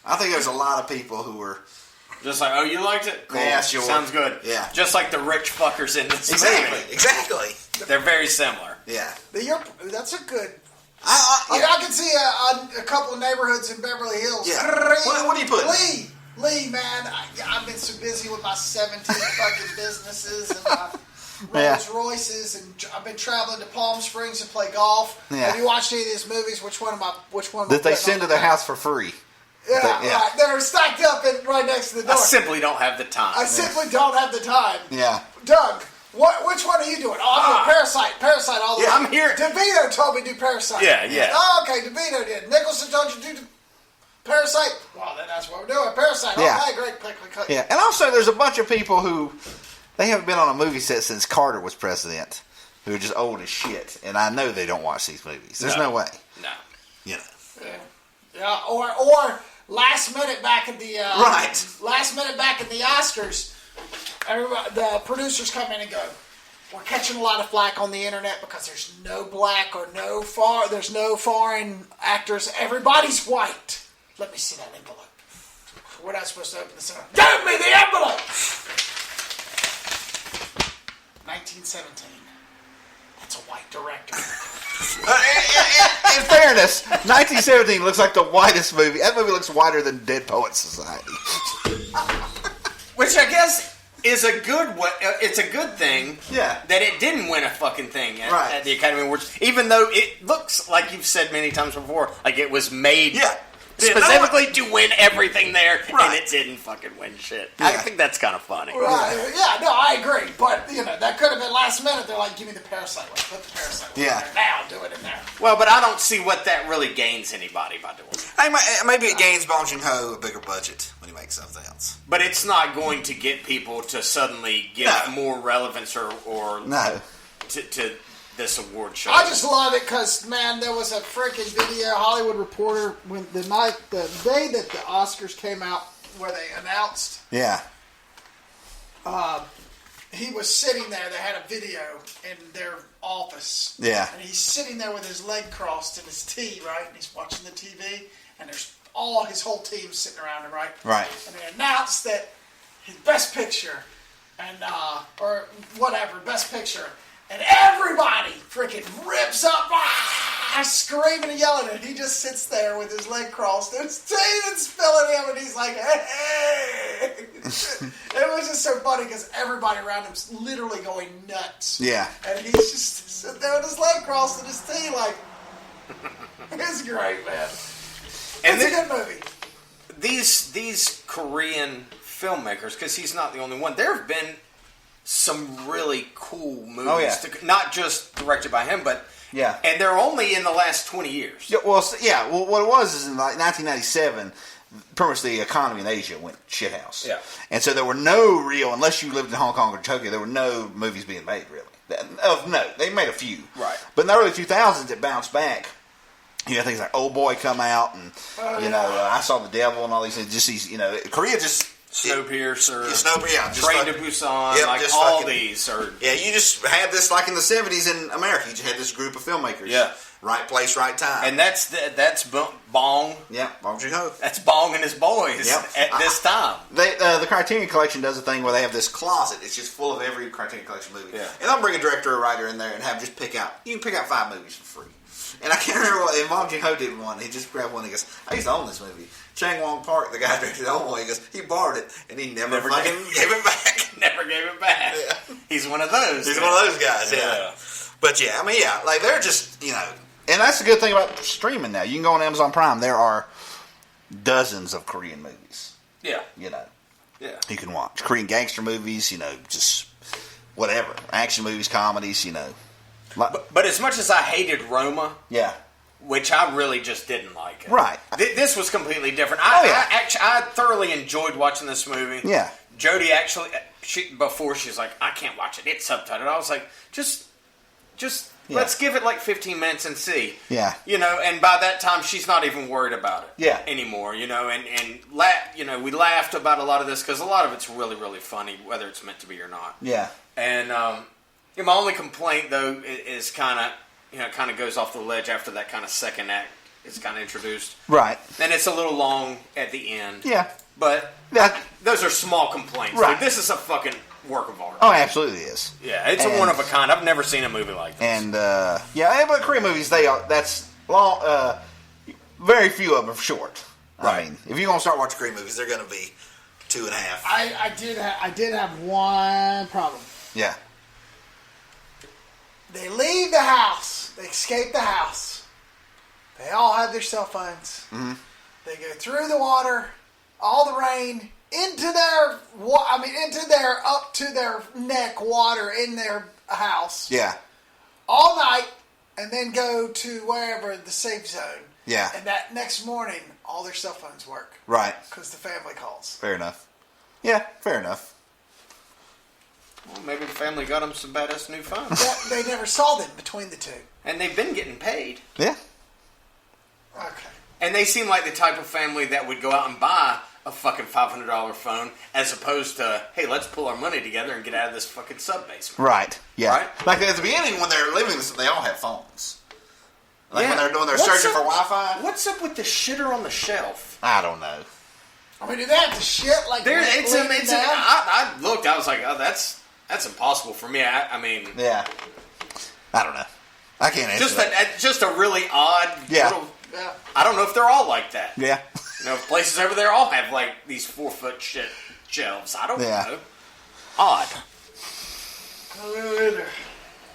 I think there's a lot of people who were just like, oh, you liked it? Cool. Yeah, sure. Sounds good. Yeah. Just like the rich fuckers in this movie. Exactly. They're very similar. Yeah. That's a good... I can see a couple of neighborhoods in Beverly Hills. Yeah. What do you put? Lee, man, I've been so busy with my 17 fucking businesses and my Rolls Royces, and I've been traveling to Palm Springs to play golf. Yeah. Have you watched any of these movies? Which one? That they send to their house for free. Yeah, right. They're stacked up right next to the door. I simply don't have the time. I simply don't have the time. Yeah. Doug, which one are you doing? Oh, I'm doing Parasite all the way. Yeah, I'm here. DeVito told me to do Parasite. Yeah. Oh, okay, DeVito did. Nicholson told you to do Parasite. Well, then that's what we're doing. Parasite. Yeah. Okay, great. Click. Yeah, and also there's a bunch of people who they haven't been on a movie set since Carter was president, who are just old as shit, and I know they don't watch these movies. There's no way. No. You know. Yeah. Or last minute back at the right. Last minute back at the Oscars, the producers come in and go, we're catching a lot of flack on the internet because there's no black or there's no foreign actors. Everybody's white. Let me see that envelope. We're not supposed to open this up. Give me the envelope! 1917. That's a white director. In fairness, 1917 looks like the whitest movie. That movie looks whiter than Dead Poets Society. Which I guess is a good. It's a good thing. Yeah. That it didn't win a fucking thing Right. at the Academy Awards, even though it looks like you've said many times before, like it was made. Yeah. Specifically to win everything there, Right. and it didn't fucking win shit. Yeah. I think that's kind of funny. Right. Yeah, no, I agree. But, that could have been last minute. They're like, give me the Parasite one. Put the Parasite one in there. Now, do it in there. Well, but I don't see what that really gains anybody by doing it. Hey, maybe it gains Bong Joon-ho a bigger budget when he makes something else. But it's not going to get people to suddenly give more relevance or No. to this award show. I just love it because, man, there was a freaking video, Hollywood Reporter, when the day that the Oscars came out, where they announced, Yeah. he was sitting there. They had a video in their office. Yeah. And he's sitting there with his leg crossed and his tea, right? And he's watching the TV, and there's all his whole team sitting around him, right? Right. And they announced that his best picture, and or whatever, best picture. And everybody freaking rips up, screaming and yelling, and he just sits there with his leg crossed, and his teeth is spilling him, and he's like, hey! It was just so funny because everybody around him's literally going nuts. Yeah. And he's just sitting there with his leg crossed and his teeth, like, it's great, man. And It's a good movie. These Korean filmmakers, because he's not the only one, there have been some really cool movies, Oh, yeah. not just directed by him, but Yeah. and they're only in the last 20 years. Yeah, well, what it was is in like 1997, pretty much the economy in Asia went shithouse. Yeah. And so there were no real, unless you lived in Hong Kong or Tokyo, there were no movies being made, really. Of note. They made a few. Right. But in the early 2000s, it bounced back. You know, things like Old Boy come out, and, I Saw the Devil, and all these things. Just these, Korea just... Snowpiercer, Just Train to Busan, Yep, like just all fucking- these are. Yeah, you just had this like in the 70s in America. You just had this group of filmmakers. Yeah. Right place, right time. And that's Bong. Yeah, Bong Joon-ho. That's Bong and his boys Yep. at this time. The Criterion Collection does a thing where they have this closet. It's just full of every Criterion Collection movie. Yeah. And they'll bring a director or a writer in there and have just pick out. You can pick out 5 movies for free. And I can't remember what. And Bong Joon-ho did one. He just grabbed one and he goes, I used to own this movie. Chang Wong Park, the guy who directed Old Boy, he goes, he borrowed it and he never fucking gave it back. Never gave it back. Yeah. He's one of those. He's one of those guys, yeah. But yeah, like they're just, And that's the good thing about streaming now. You can go on Amazon Prime. There are dozens of Korean movies. Yeah. Yeah. Yeah. You can watch Korean gangster movies, just whatever. Action movies, comedies, But as much as I hated Roma, yeah. which I really just didn't like it. Right. This was completely different. yeah. I thoroughly enjoyed watching this movie. Yeah. Jodie actually, before she's like, I can't watch it. It's subtitled. I was like, just let's give it like 15 minutes and see. Yeah. And by that time, she's not even worried about it. Yeah. Anymore. We laughed about a lot of this because a lot of it's really, really funny, whether it's meant to be or not. Yeah. And my only complaint though is kind of goes off the ledge after that kind of second act is kind of introduced. Right. And it's a little long at the end. Yeah. But those are small complaints. Right. Like, this is a fucking work of art. Oh, absolutely is. Yeah, it's a one of a kind. I've never seen a movie like this. And but Korean movies, that's long. Very few of them are short. Right. I mean, if you're gonna start watching Korean movies, they're gonna be 2.5. I did have one problem. yeah. They leave the house. They escape the house. They all have their cell phones. Mm-hmm. They go through the water, all the rain, into their up to their neck water in their house. Yeah. All night, and then go to wherever the safe zone. Yeah. And that next morning, all their cell phones work. Right. Because the family calls. Fair enough. Yeah, fair enough. Well, maybe the family got them some badass new phones. They never saw them between the two. And they've been getting paid. Yeah. Okay. And they seem like the type of family that would go out and buy a fucking $500 phone as opposed to, hey, let's pull our money together and get out of this fucking sub-basement. Right. Yeah. Right? Like at the beginning when they're living this, they all have phones. Like when they're doing their What's searching up- for Wi-Fi. What's up with the shitter on the shelf? I don't know. I mean, do they have to shit like I looked, I was like, oh, that's impossible for me. I mean... Yeah. I don't know. I can't answer that. Just a really odd little... Yeah. I don't know if they're all like that. Yeah. You know, places over there all have, like, these 4-foot shit shelves. I don't know. Odd.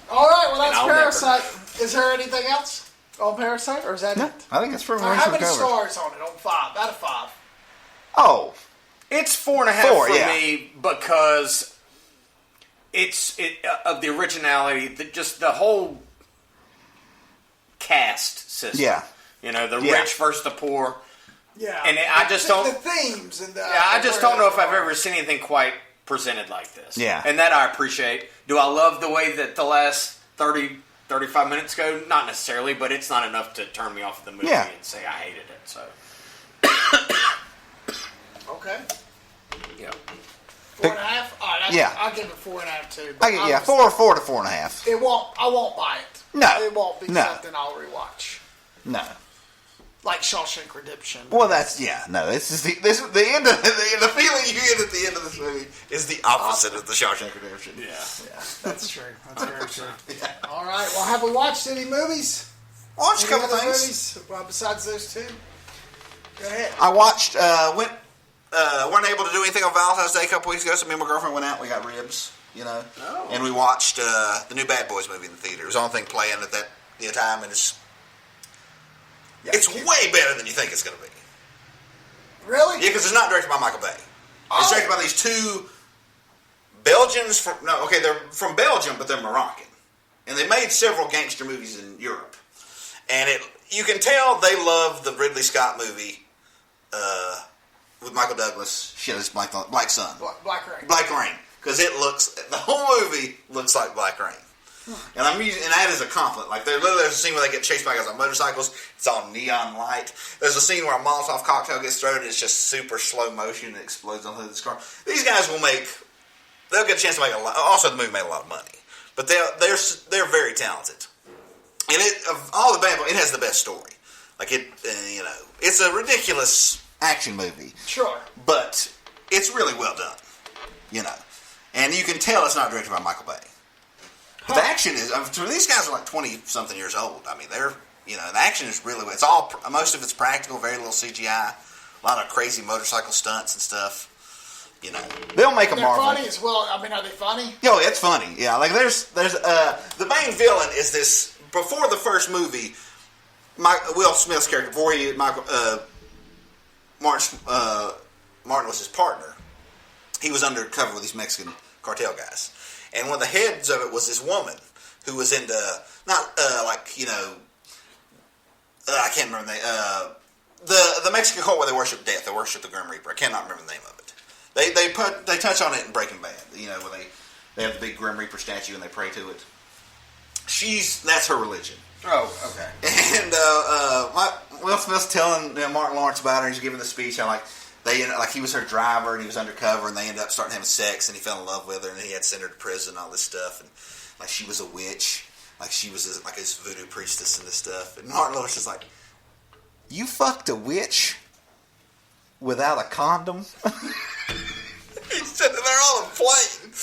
All right, well, that's I'll Parasite. Is there anything else on Parasite, or is that No, it? I think it's pretty much How many covered. stars on it? On 5? Out of 5? Oh. It's 4.5 4, for yeah. me because of the originality, just the whole cast system. Yeah. You know, the rich versus the poor. Yeah. And I just don't... The themes and the... Yeah, I just don't know if I've ever seen anything quite presented like this. Yeah. And that I appreciate. Do I love the way that the last 30, 35 minutes go? Not necessarily, but it's not enough to turn me off of the movie and say I hated it. So, Okay. yeah. 4.5? All right, Yeah. I'll give it 4.5 too. I get, 4 to 4.5. I won't buy it. No. It won't be No. something I'll rewatch. No. Like Shawshank Redemption. Well, that's no. This is the end of the feeling you get at the end of this movie is the opposite of the Shawshank Redemption. Yeah. That's true. That's very true. All right. Well, have we watched any movies? Watched a Any couple other things. movies besides those two? Go ahead. I watched. Weren't able to do anything on Valentine's Day a couple weeks ago, so me and my girlfriend went out. We got ribs, and we watched the new Bad Boys movie in the theater. It was the only thing playing at that time, and it's way better than you think it's going to be. Really? Yeah, because it's not directed by Michael Bay. It's directed by these two Belgians. They're from Belgium, but they're Moroccan, and they made several gangster movies in Europe. And you can tell they love the Ridley Scott movie with Michael Douglas. Shit, it's Black Sun. Black Rain. Black Rain, because the whole movie looks like Black Rain. And I'm using, and that is a compliment. Like there's a scene where they get chased by guys on motorcycles. It's all neon light. There's a scene where a Molotov cocktail gets thrown and it's just super slow motion and explodes on the hood of this car. These guys they'll get a chance to make a lot. Also, the movie made a lot of money, but they're very talented. And of all the Bad Boys, it has the best story. Like it's a ridiculous action movie. Sure. But it's really well done. And you can tell it's not directed by Michael Bay. The action is, these guys are like 20-something years old. I mean, the action is really, most of it's practical, very little CGI, a lot of crazy motorcycle stunts and stuff. They'll make a They're Marvel. funny as well. I mean, are they funny? Yo, it's funny. Yeah, like there's the main villain is this, before the first movie, Will Smith's character, before Martin was his partner, he was undercover with these Mexican cartel guys. And one of the heads of it was this woman who was into, I can't remember the Mexican cult where they worship death. They worship the Grim Reaper. I cannot remember the name of it. They touch on it in Breaking Bad. Where they have the big Grim Reaper statue and they pray to it. That's her religion. Oh, okay. And Will Smith's telling Martin Lawrence about her. He's giving the speech. He was her driver and he was undercover, and they ended up starting having sex, and he fell in love with her, and he had to send her to prison and all this stuff, and like she was a witch, like she was his voodoo priestess and this stuff. And Martin Lawrence is like, "You fucked a witch without a condom?" He's sitting there on a plane.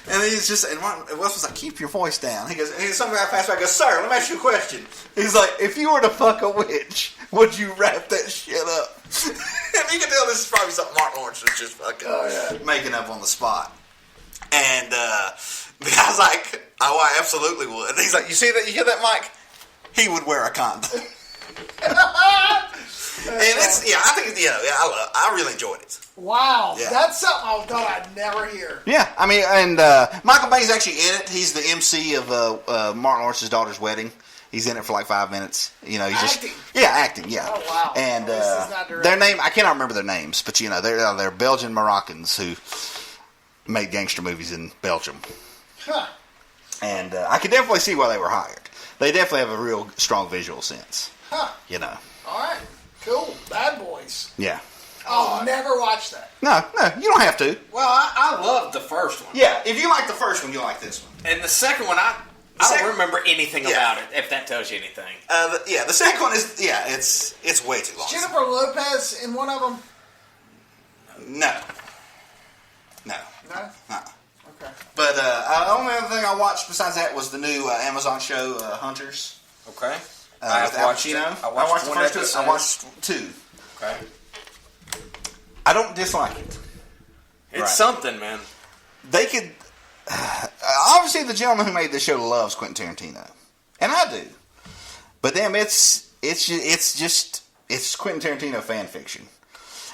And he's just, and Will Smith's like, "Keep your voice down." He goes, and some guy passed by and goes, "Sir, let me ask you a question." He's like, "If you were to fuck a witch, would you wrap that shit up?" And you can tell this is probably something Martin Lawrence was just fucking making up on the spot. And the guy's like, "Oh, I absolutely would." And he's like, "You see that? You hear that, Mike? He would wear a condom." I think I really enjoyed it. Wow, Yeah. that's something I thought I'd never hear. Yeah, I mean, and Michael Bay's actually in it. He's the MC of Martin Lawrence's daughter's wedding. He's in it for like 5 minutes. He's Acting? acting. Yeah. Oh wow. And This is not direct. their name, I cannot remember their names, but they're Belgian Moroccans who made gangster movies in Belgium. Huh. And I can definitely see why they were hired. They definitely have a real strong visual sense. Huh. You know. All right. Cool. Bad Boys. Yeah. I'll never watch that. No, you don't have to. Well, I loved the first one. Yeah, if you like the first one, you'll like this one. And the second one, I don't remember anything about it, if that tells you anything. The second one is, it's way too long. Jennifer Lopez in one of them? No. No? Okay. But the only other thing I watched besides that was the new Amazon show, Hunters. Okay. With Al Pacino. I watched the one first episode. two. I watched 2. Okay. I don't dislike it. It's something, man. They could... obviously, the gentleman who made the show loves Quentin Tarantino. And I do. But damn, it's Quentin Tarantino fan fiction.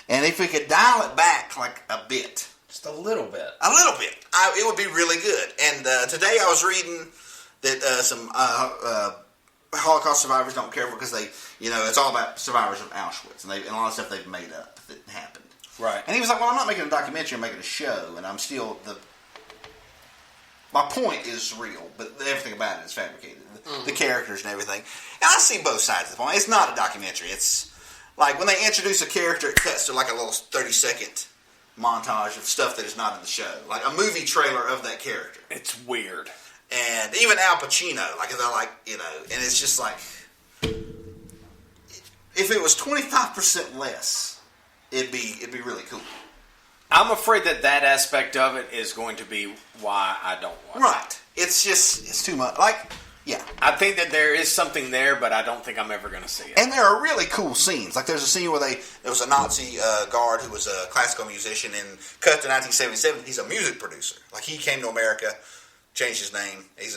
And if we could dial it back like a bit... Just a little bit. A little bit. It would be really good. And today I was reading that some Holocaust survivors don't care because they, it's all about survivors of Auschwitz. And a lot of stuff they've made up that happened. Right. And he was like, well, I'm not making a documentary, I'm making a show. And I'm still, my point is real, but everything about it is fabricated. The characters and everything. And I see both sides of the point. It's not a documentary. It's like when they introduce a character, it cuts to like a little 30-second montage of stuff that is not in the show. Like a movie trailer of that character. It's weird. And even Al Pacino, and it's just like, if it was 25% less, it'd be really cool. I'm afraid that aspect of it is going to be why I don't watch it. Right. It's too much. Yeah. I think that there is something there, but I don't think I'm ever going to see it. And there are really cool scenes. Like there's a scene where there was a Nazi guard who was a classical musician and cut to 1977. He's a music producer. Like he came to America, changed his name. In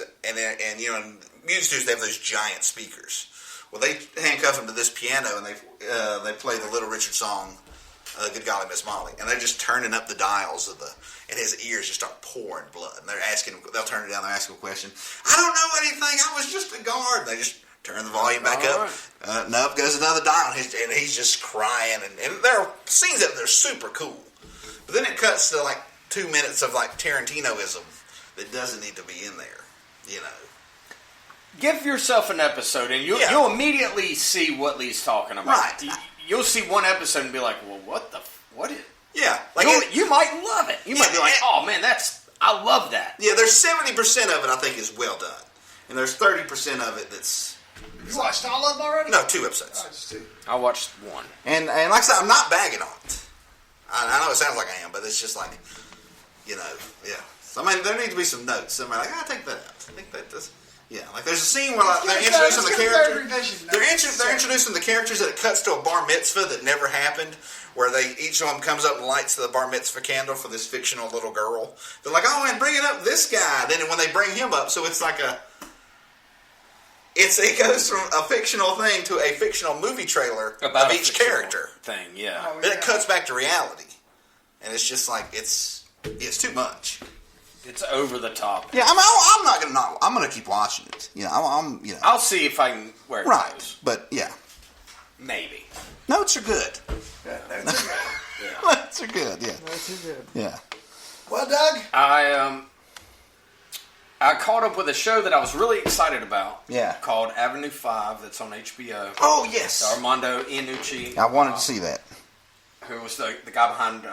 music studios they have those giant speakers. Well, they handcuff him to this piano and they play the Little Richard song, Good Golly Miss Molly, and they're just turning up the dials and his ears just start pouring blood. And they'll turn it down, they're asking him a question. I don't know anything, I was just a guard. And they just turn the volume back up. Right. Up goes another dial, and he's just crying. And there are scenes that they're super cool. But then it cuts to like 2 minutes of like Tarantinoism that doesn't need to be in there, Give yourself an episode, and you'll immediately see what Lee's talking about. Right. You'll see one episode and be like, well, what is... Yeah. You might love it. You might be like, oh, man, I love that. Yeah, there's 70% of it I think is well done. And there's 30% of it that's... You watched all of them already? No, 2 episodes. Oh, just 2. I watched 1. And like I said, I'm not bagging on it. I know it sounds like I am, but it's just like, yeah. So, I mean, there need to be some notes. Somebody like, take that out. I think that does... Yeah, like there's a scene where they're introducing the characters. They're introducing the characters that it cuts to a bar mitzvah that never happened, where each of them comes up and lights the bar mitzvah candle for this fictional little girl. They're like, oh, and bringing up this guy. Then when they bring him up, so it's like it goes from a fictional thing to a fictional movie trailer about of each character thing. Yeah, Then it cuts back to reality, and it's just like it's too much. It's over the top. Yeah, I'm not gonna I'm gonna keep watching it. I'll see if I can wear it. Right, goes. but yeah, maybe notes are good. Notes are good. Notes are good. Yeah, Notes are good. yeah. Well, Doug, I caught up with a show that I was really excited about. Yeah. Called Avenue 5. That's on HBO. Oh yes, Armando Iannucci. I wanted to see that. Who was the guy behind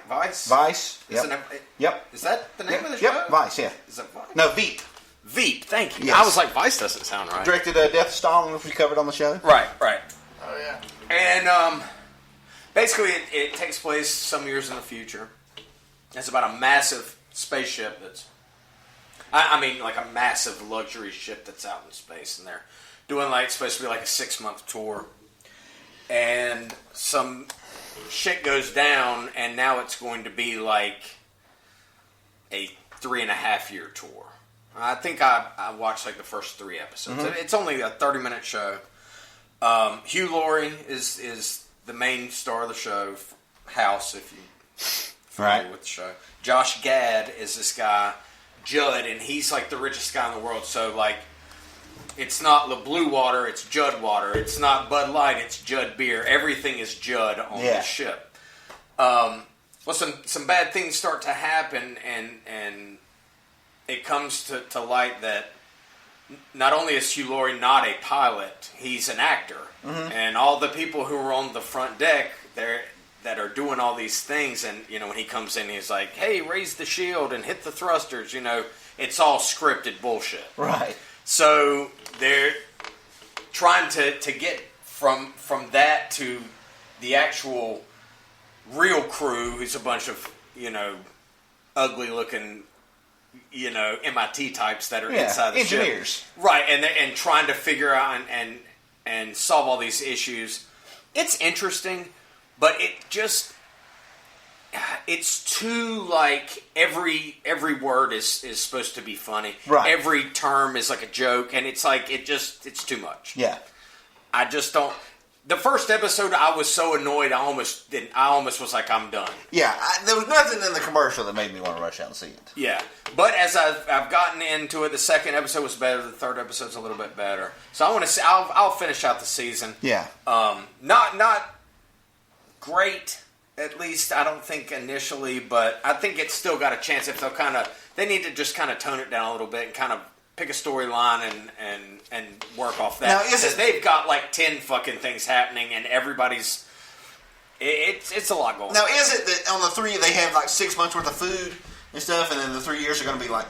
Vice? Vice. Yep. Is that the name of the show? Yep. Vice. Yeah. Is that Vice? No, Veep. Veep. Thank you. Yes. I was like, Vice doesn't sound right. Directed Death of Stalin, which we covered on the show. Right. oh yeah, And basically, it takes place some years in the future. It's about a massive spaceship that's, I mean, like a massive luxury ship that's out in space, and they're doing it's supposed to be like a 6-month tour, and some shit goes down, and now it's going to be like a 3.5-year tour. I think I watched like the first 3 episodes. Mm-hmm. It's only a 30-minute show. Hugh Laurie is the main star of the show. House, if you familiar with the show. Josh Gad is this guy, Judd, and he's like the richest guy in the world. So like, it's not the Blue Water, it's Judd Water. It's not Bud Light, it's Judd Beer. Everything is Judd on the ship. Well, some bad things start to happen, and it comes to light that not only is Hugh Laurie not a pilot, he's an actor. Mm-hmm. And all the people who were on the front deck that are doing all these things, and when he comes in, he's like, "Hey, raise the shield and hit the thrusters." It's all scripted bullshit. Right. So they're trying to get from that to the actual real crew, who's a bunch of ugly looking MIT types that are inside the engineers. ship. Right, and trying to figure out and solve all these issues. It's interesting, but it's too like every word is supposed to be funny. Right. Every term is like a joke, and it's like it's too much. Yeah. I just don't. The first episode, I was so annoyed. I almost was like, I'm done. Yeah, there was nothing in the commercial that made me want to rush out and see it. Yeah, but as I've gotten into it, the second episode was better. The third episode's a little bit better. So I want to see. I'll finish out the season. Yeah. Not great. At least I don't think initially, but I think it's still got a chance if they need to just kind of tone it down a little bit and kind of pick a storyline and work off that. Now, because they've got like 10 fucking things happening and everybody's it's a lot going on. Now, is it that on the 3 they have like 6 months worth of food and stuff, and then the 3 years are going to be like?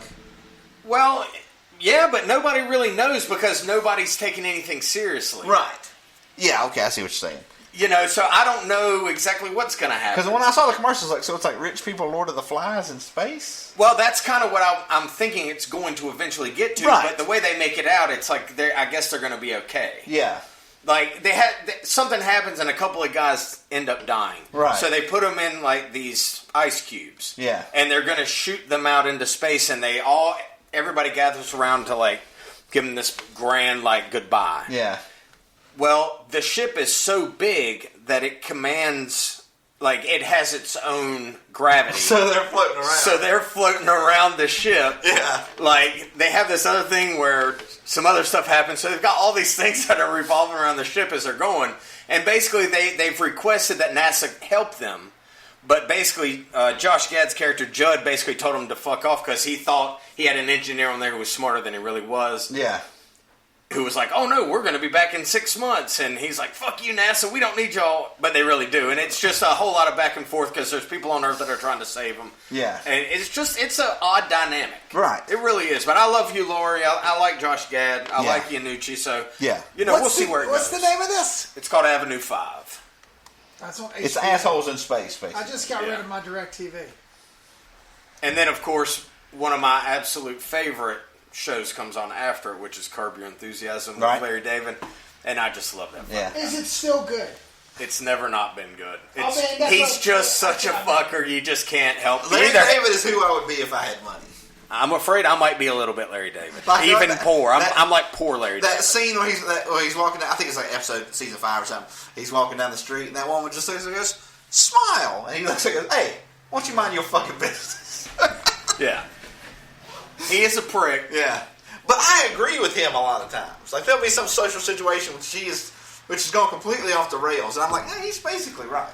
Well, yeah, but nobody really knows because nobody's taking anything seriously. Right. Yeah. Okay, I see what you're saying. So I don't know exactly what's going to happen. Because when I saw the commercials, so it's like rich people Lord of the Flies in space? Well, that's kind of what I'm thinking it's going to eventually get to. Right. But the way they make it out, it's like I guess they're going to be okay. Yeah. Like, something happens and a couple of guys end up dying. Right. So they put them in, like, these ice cubes. Yeah. And they're going to shoot them out into space, and everybody gathers around to, like, give them this grand, like, goodbye. Yeah. Well, the ship is so big that it commands, like, it has its own gravity. So they're floating around. So they're floating around the ship. Yeah. Like, they have this other thing where some other stuff happens. So they've got all these things that are revolving around the ship as they're going. And basically, they've requested that NASA help them. But basically, Josh Gad's character, Judd, basically told him to fuck off because he thought he had an engineer on there who was smarter than he really was. Yeah. Who was like, oh no, we're going to be back in 6 months. And he's like, fuck you, NASA, we don't need y'all. But they really do. And it's just a whole lot of back and forth because there's people on Earth that are trying to save them. Yeah. And it's an odd dynamic. Right. It really is. But I love Hugh Laurie. I like Josh Gad. I like Iannucci. So, yeah. We'll see where it goes. What's the name of this? It's called Avenue 5. That's on HBO. It's assholes in space, basically. I just got rid of my DirecTV. And then, of course, one of my absolute favorite shows comes on after it, which is Curb Your Enthusiasm with Larry David, and I just love that. Yeah. Is it still good? It's never not been good. He's just such a fucker. You just can't help. Larry David is who I would be if I had money. I'm afraid I might be a little bit Larry David, like, even poor. I'm like poor Larry David. That scene where he's walking down, I think it's like season 5 or something. He's walking down the street, and that woman just looks and goes, "Smile," and he looks and goes, "Hey, why don't you mind your fucking business?" Yeah. He is a prick. Yeah. But I agree with him a lot of times. Like, there'll be some social situation which is going completely off the rails, and I'm like, he's basically right.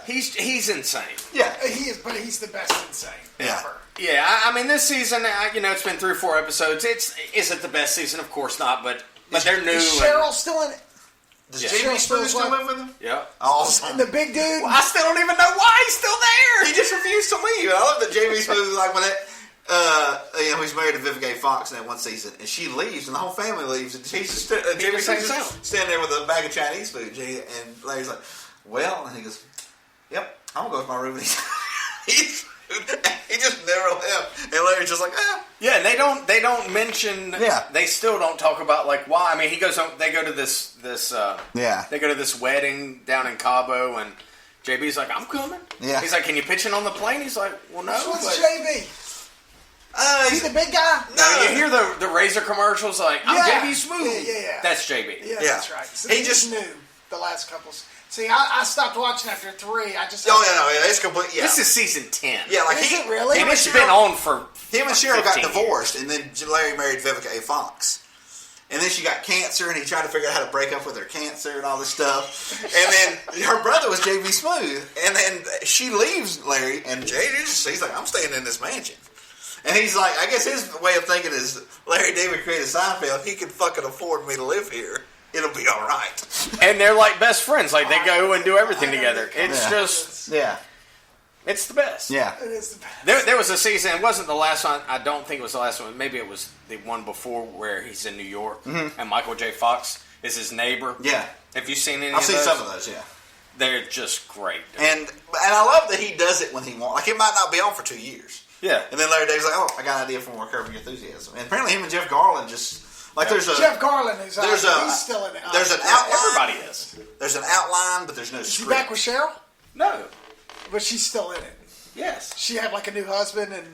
He's insane. Yeah, he is, but he's the best insane ever. Yeah, I mean, this season, it's been 3 or 4 episodes. Is it the best season? Of course not, but they're new. Is Cheryl still in it? Does Jamie Smooth still live with him? Yeah. Awesome. And the big dude? Well, I still don't even know why he's still there. He just refused to leave. I love that Jamie Smooth, like, when he's married to Vivica A. Fox in that one season, and she leaves, and the whole family leaves, and he's just Jamie Smooth's just standing there with a bag of Chinese food, and Larry's like, well, and he goes, yep, I'm gonna go with my room. He just never left, and Larry's just like, Yeah, and they don't mention. Yeah. They still don't talk about like why. I mean, he goes. They go to this. Yeah. They go to this wedding down in Cabo, and JB's like, I'm coming. Yeah. He's like, can you pitch in on the plane? He's like, well, no. What's JB? Is he the big guy? No, you hear the Razor commercials like, I'm JB Smooth. Yeah. That's JB. Yeah, that's right. So he just knew the last couple. See, I stopped watching after 3. It's complete. Yeah. This is season 10. Yeah, like is it really? And it's been on for him and Cheryl got 15 divorced, years. and then Larry married Vivica A. Fox. And then she got cancer, and he tried to figure out how to break up with her cancer and all this stuff. And then her brother was J.B. Smooth. And then she leaves Larry, and he's like, I'm staying in this mansion. And he's like, I guess his way of thinking is, Larry David created Seinfeld. He can fucking afford me to live here. it'll be all right. And they're like best friends. Like they go and do everything together. It's just it's the best. Yeah. It is the best. There was a season. It wasn't the last one. I don't think it was the last one. Maybe it was the one before where he's in New York and Michael J. Fox is his neighbor. Yeah. Have you seen any? I've seen some of those. Yeah. They're just great. And I love that he does it when he wants. Like it might not be on for 2 years. Yeah. And then Larry David's like, oh, I got an idea for more Curb Your Enthusiasm. And apparently him and Jeff Garlin just like there's a Jeff Garlin is he's still in it. There's an outline. Everybody is. There's an outline, but there's no Is he script. back with Cheryl? No. But she's still in it. Yes. She had like a new husband and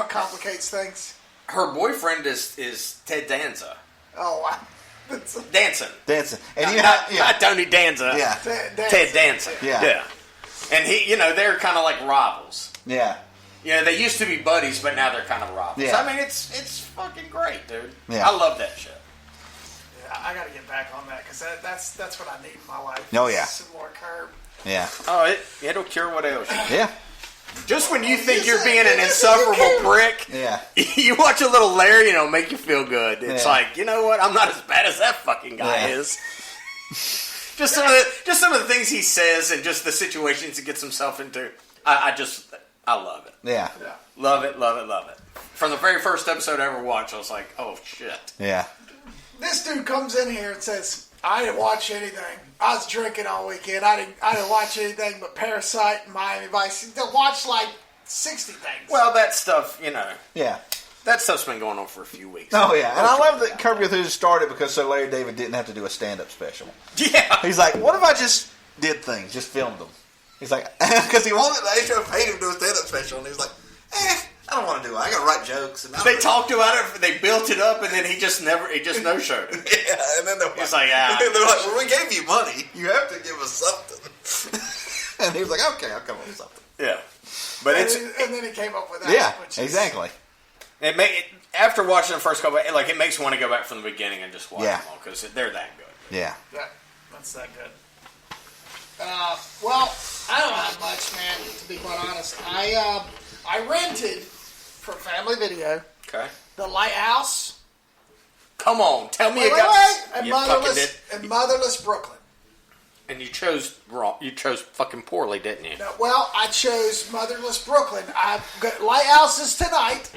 complicates things. Her boyfriend is Ted Danza. Oh, wow. Dancing. And not Tony Danza. Yeah. Ted Danza. Yeah. And he, they're kind of like rivals. Yeah. They used to be buddies, but now they're kind of rivals. Yeah. I mean, it's fucking great, dude. Yeah. I love that shit. Yeah, I got to get back on that because that's what I need in my life. Oh, yeah. Some more Curb. Yeah. Oh, it'll cure what ails you. Yeah. Just when you think you're being an insufferable prick, Yeah. you watch a little Larry and it'll make you feel good. It's Yeah. like, you know what? I'm not as bad as that fucking guy Yeah. is. Just some of the things he says and just the situations he gets himself into. I love it. Yeah. Love it, love it, love it. From the very first episode I ever watched, I was like, oh shit. Yeah. This dude comes in here and says, I didn't watch anything. I was drinking all weekend. I didn't watch anything but Parasite and Miami Vice. They watched like 60 things. Well, that stuff, Yeah. that stuff's been going on for a few weeks. Oh, yeah. And I love that Curb Your Enthusiasm started because so Larry David didn't have to do a stand-up special. Yeah. He's like, what if I just did things, just filmed them? He's like, Because he wanted, they should have paid him to do a stand-up special, and he was like, I don't want to do it. I got to write jokes. And They talked about it, they built it up, and then he just no-showed it. Yeah, and then they're He's like, ah. they're like, well, we gave you money. You have to give us something. And he was like, okay, I'll come up with something. Yeah. But and then he came up with that. yeah, which is- exactly. After watching the first couple, it makes you want to go back from the beginning and just watch Yeah. them all, because they're that good. Yeah. Yeah, that's that good. Well, I don't have much, man, to be quite honest. I rented from Family Video Okay. The Lighthouse. Come on, tell me Wait, you got... and you fucking did. Motherless Brooklyn. And you chose wrong. You chose fucking poorly, didn't you? No, well, I chose Motherless Brooklyn. I've got Lighthouses tonight.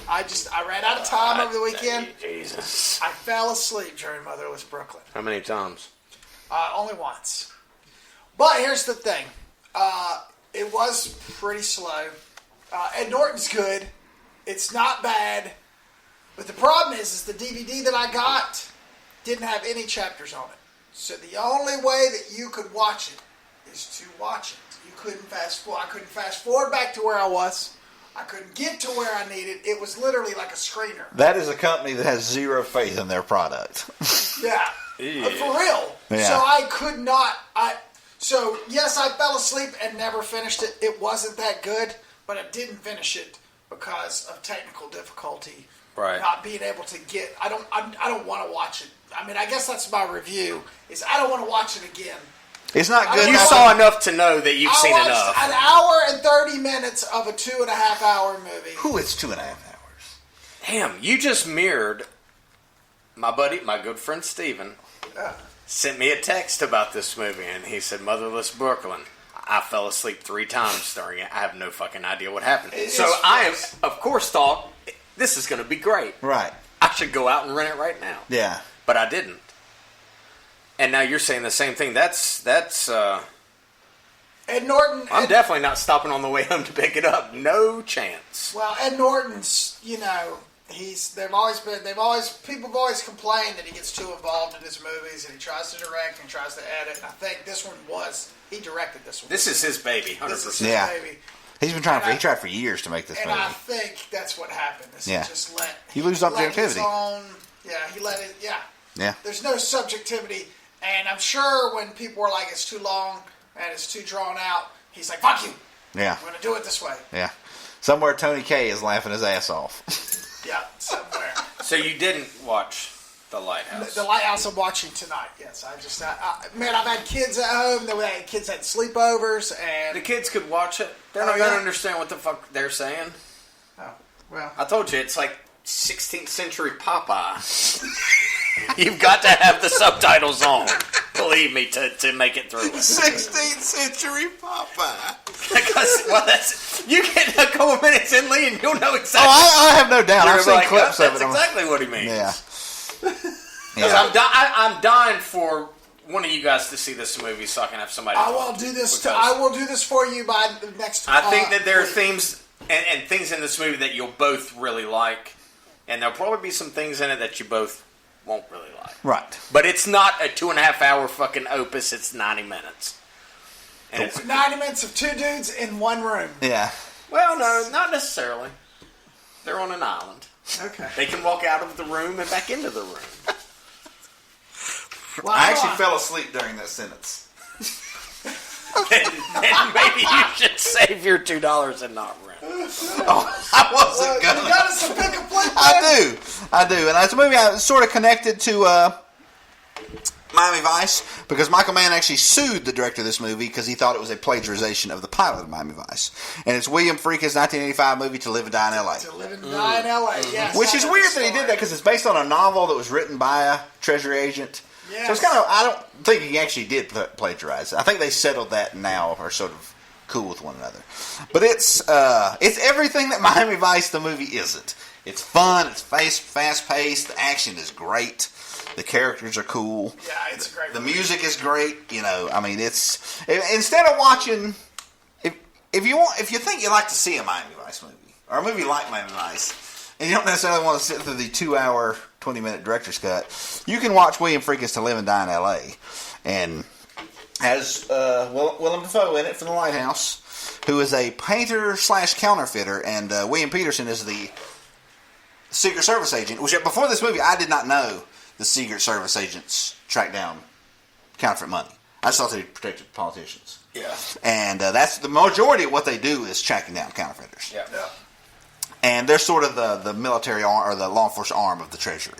I ran out of time over the weekend. Jesus. I fell asleep during Motherless Brooklyn. How many times? Only once. But here's the thing. It was pretty slow. Ed Norton's good. It's not bad. But the problem is the DVD that I got didn't have any chapters on it. So the only way that you could watch it is to watch it. You couldn't fast forward. I couldn't fast forward back to where I was. I couldn't get to where I needed. It was literally like a screener. That is a company that has zero faith in their product. Yeah. Yeah. For real. Yeah. So I could not. So yes, I fell asleep and never finished it. It wasn't that good, but I didn't finish it because of technical difficulty. Right. Not being able to get. I don't want to watch it. I mean, I guess that's my review. Is I don't want to watch it again. It's not good. You enough. saw enough to know that you've seen watched enough. an hour and 30 minutes of a 2.5 hour movie. Who? It's 2.5 hours. Damn, you just mirrored my buddy, my good friend Steven, sent me a text about this movie, and he said, Motherless Brooklyn. I fell asleep 3 times during it. I have no fucking idea what happened. So I, of course, thought, this is going to be great. Right. I should go out and rent it right now. Yeah. But I didn't. And now you're saying the same thing. That's Ed Norton. I'm definitely not stopping on the way home to pick it up. No chance. Well, Ed Norton's, people have always complained that he gets too involved in his movies and he tries to direct and tries to edit. And I think this one he directed this one. This is his baby, 100%. This is his Yeah. baby. He's been trying. He tried for years to make this And movie. I think that's what happened. Is Yeah. He just let He loses objectivity. He let it. Yeah. Yeah. There's no subjectivity, and I'm sure when people were like, "It's too long and it's too drawn out," he's like, "Fuck you! Yeah. I'm going to do it this way." Yeah. Somewhere Tony Kaye is laughing his ass off. Yeah, somewhere. So you didn't watch The Lighthouse? The Lighthouse I'm watching tonight. Yes, man, I've had kids at home. Kids had sleepovers, and The kids could watch it. They're not going to understand what the fuck they're saying. Oh, well, I told you, it's like 16th century Popeye. You've got to have the subtitles on. Believe me, to make it through. 16th century Popeye. Because, well, you get a couple minutes in, Lee, and you'll know exactly. Oh, I have no doubt. I've seen like, clips of it. That's exactly what he means. Yeah. Because I'm dying for one of you guys to see this movie so I can have somebody. I will do this. I will do this for you by the next. I think that there are themes and things in this movie that you'll both really like, and there'll probably be some things in it that you both won't really like. Right. But it's not a 2.5 hour fucking opus. It's 90 minutes. And it's 90 minutes of two dudes in one room. Yeah. Well, no, not necessarily. They're on an island. Okay. They can walk out of the room and back into the room. Well, I actually fell asleep during that sentence. then maybe you should save your $2 and not rent. Oh, I wasn't gonna. You got us to pick a flick. I do, and it's a movie I sort of connected to Miami Vice because Michael Mann actually sued the director of this movie because he thought it was a plagiarization of the pilot of Miami Vice, and it's William Friedkin's 1985 movie To Live and Die in L.A. To Live and Die in L.A. Yes, Which is weird that he did that because it's based on a novel that was written by a treasury agent. Yes. So it's kind of, I don't think he actually did plagiarize it. I think they settled that and now are sort of cool with one another. But it's everything that Miami Vice, the movie, isn't. It's fun, it's fast-paced, the action is great, the characters are cool. Yeah, it's great. The music is great, you know, I mean, it's, instead of watching, if you think you'd like to see a Miami Vice movie, or a movie like Miami Vice, and you don't necessarily want to sit through the 2-hour, 20-minute director's cut, you can watch William Friedkin's To Live and Die in L.A. and has Willem Dafoe in it from The Lighthouse, who is a painter / counterfeiter, and William Peterson is the Secret Service agent, which before this movie I did not know the Secret Service agents track down counterfeit money. I just thought they protected politicians. Yeah. And that's the majority of what they do is tracking down counterfeiters. Yeah. And they're sort of the military arm or the law enforcement arm of the Treasury.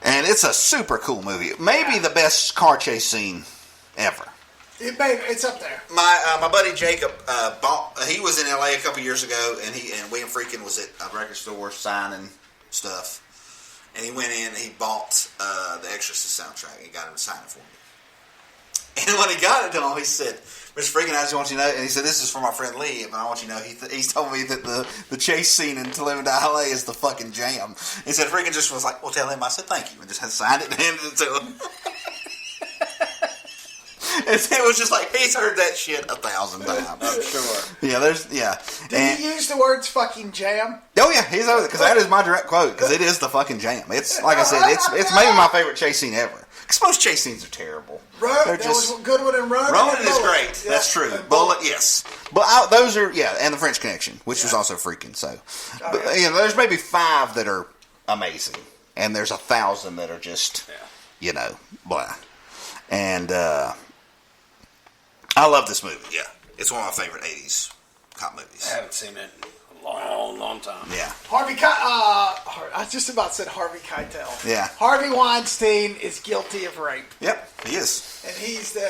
And it's a super cool movie. Maybe the best car chase scene ever. It's up there. My buddy Jacob he was in LA a couple years ago, and William Friedkin was at a record store signing stuff, and he went in and he bought the Exorcist soundtrack and got him to sign it for me. And when he got it to him, he said, "Mr. Friedkin, I just want you to know," and he said, "This is for my friend Lee, but I want you to know he's told me that the chase scene in To Live and Die LA is the fucking jam." He said Friedkin just was like, "Well, tell him I said thank you," and just had signed it and handed it to him. It was just like he's heard that shit 1,000 times. I'm sure. Yeah, Did he use the words "fucking jam"? Oh yeah, he's over because that is my direct quote because it is the fucking jam. It's like I said, it's maybe my favorite chase scene ever. Because most chase scenes are terrible. There was a good one in Ronin. Ronin is great. Yeah. That's true. Bullet, yes. But those are and the French Connection, which was also freaking so. But, there's maybe 5 that are amazing, and there's 1,000 that are just blah. And I love this movie. Yeah, it's one of my favorite 80s cop movies. I haven't seen it in a long time. Yeah. I was just about said Harvey Keitel. Yeah. Harvey Weinstein is guilty of rape. Yep, he is. And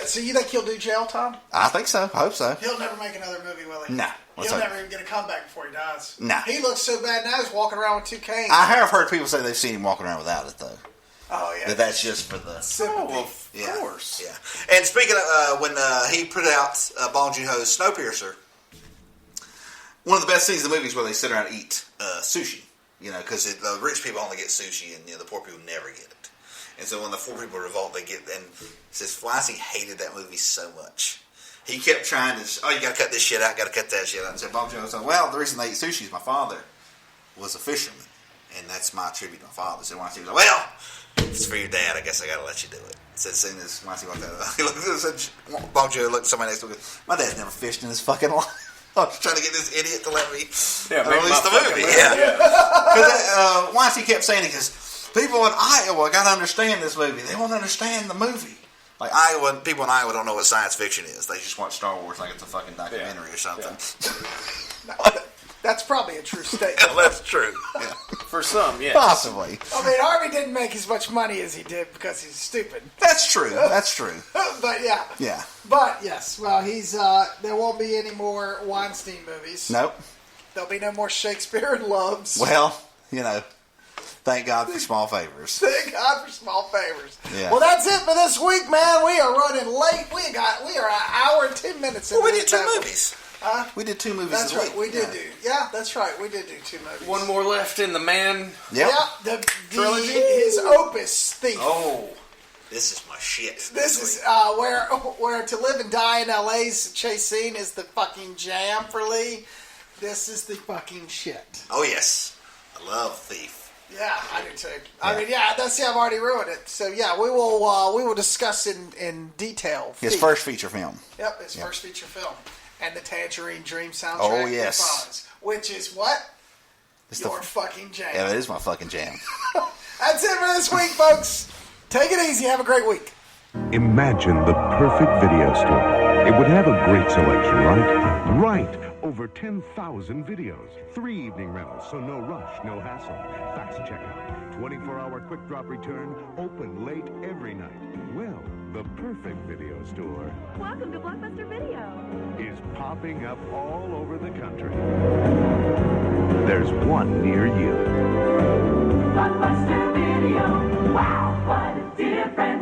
so you think he'll do jail time? I think so. I hope so. He'll never make another movie, will he? No. He'll never even get a comeback before he dies. No. He looks so bad now, he's walking around with 2 canes. I have heard people say they've seen him walking around without it, though. Oh, yeah. That's just for the sympathy. Of course. Yeah. And speaking of when he put out Bong Joon-ho's Snowpiercer, one of the best scenes in the movie is where they sit around and eat sushi. Because the rich people only get sushi, and the poor people never get it. And so when the poor people revolt, they get. And says Weinstein hated that movie so much. He kept trying to. You got to cut this shit out. Got to cut that shit out. And said Bong Joon-ho said, "Well, the reason they eat sushi is my father was a fisherman, and that's my tribute to my father." So Weinstein was like, "Well, it's for your dad. I guess I got to let you do it." Said as soon as Weinstein walked out, he looked at Bong Joon-ho, looked at somebody next to him. My dad's never fished in his fucking life. I was trying to get this idiot to let me release the movie. Because Weinstein kept saying, he goes, people in Iowa got to understand this movie. They won't understand the movie. Like people in Iowa don't know what science fiction is. They just watch Star Wars like it's a fucking documentary or something. Yeah. That's probably a true statement. That's true. Yeah. For some, yes. Possibly. I mean, Harvey didn't make as much money as he did because he's stupid. That's true. That's true. But yeah. Yeah. But yes, well, he's there won't be any more Weinstein movies. Nope. There'll be no more Shakespeare in Loves. Well, Thank God for small favors. Thank God for small favors. Yeah. Well, that's it for this week, man. We are running late. We are an hour and 10 minutes. Well, we did 2 movies. We did 2 movies That's this right. week. We did do. Yeah, that's right. We did do 2 movies. One more left in the Man. Yep. Yeah, the his opus, Thief. Oh, this is my shit. This is where To Live and Die in LA's chase scene is the fucking jam for Lee. This is the fucking shit. Oh yes, I love Thief. Yeah, I do too. I mean, that's I've already ruined it. So yeah, we will discuss in detail. His Thief. first feature film. Yep, his first feature film, and the Tangerine Dream soundtrack. Oh, yes. that follows, which is what It's your fucking jam. Yeah, it is my fucking jam. That's it for this week, folks. Take it easy. Have a great week. Imagine the perfect video store. It would have a great selection, right? Right. Over 10,000 videos. 3 evening rentals, so no rush, no hassle. Fast checkout. 24-hour quick drop return. Open late every night. Well, the perfect video store Welcome to Blockbuster Video. is popping up all over the country. There's one near you. Blockbuster Video. Wow, what a difference.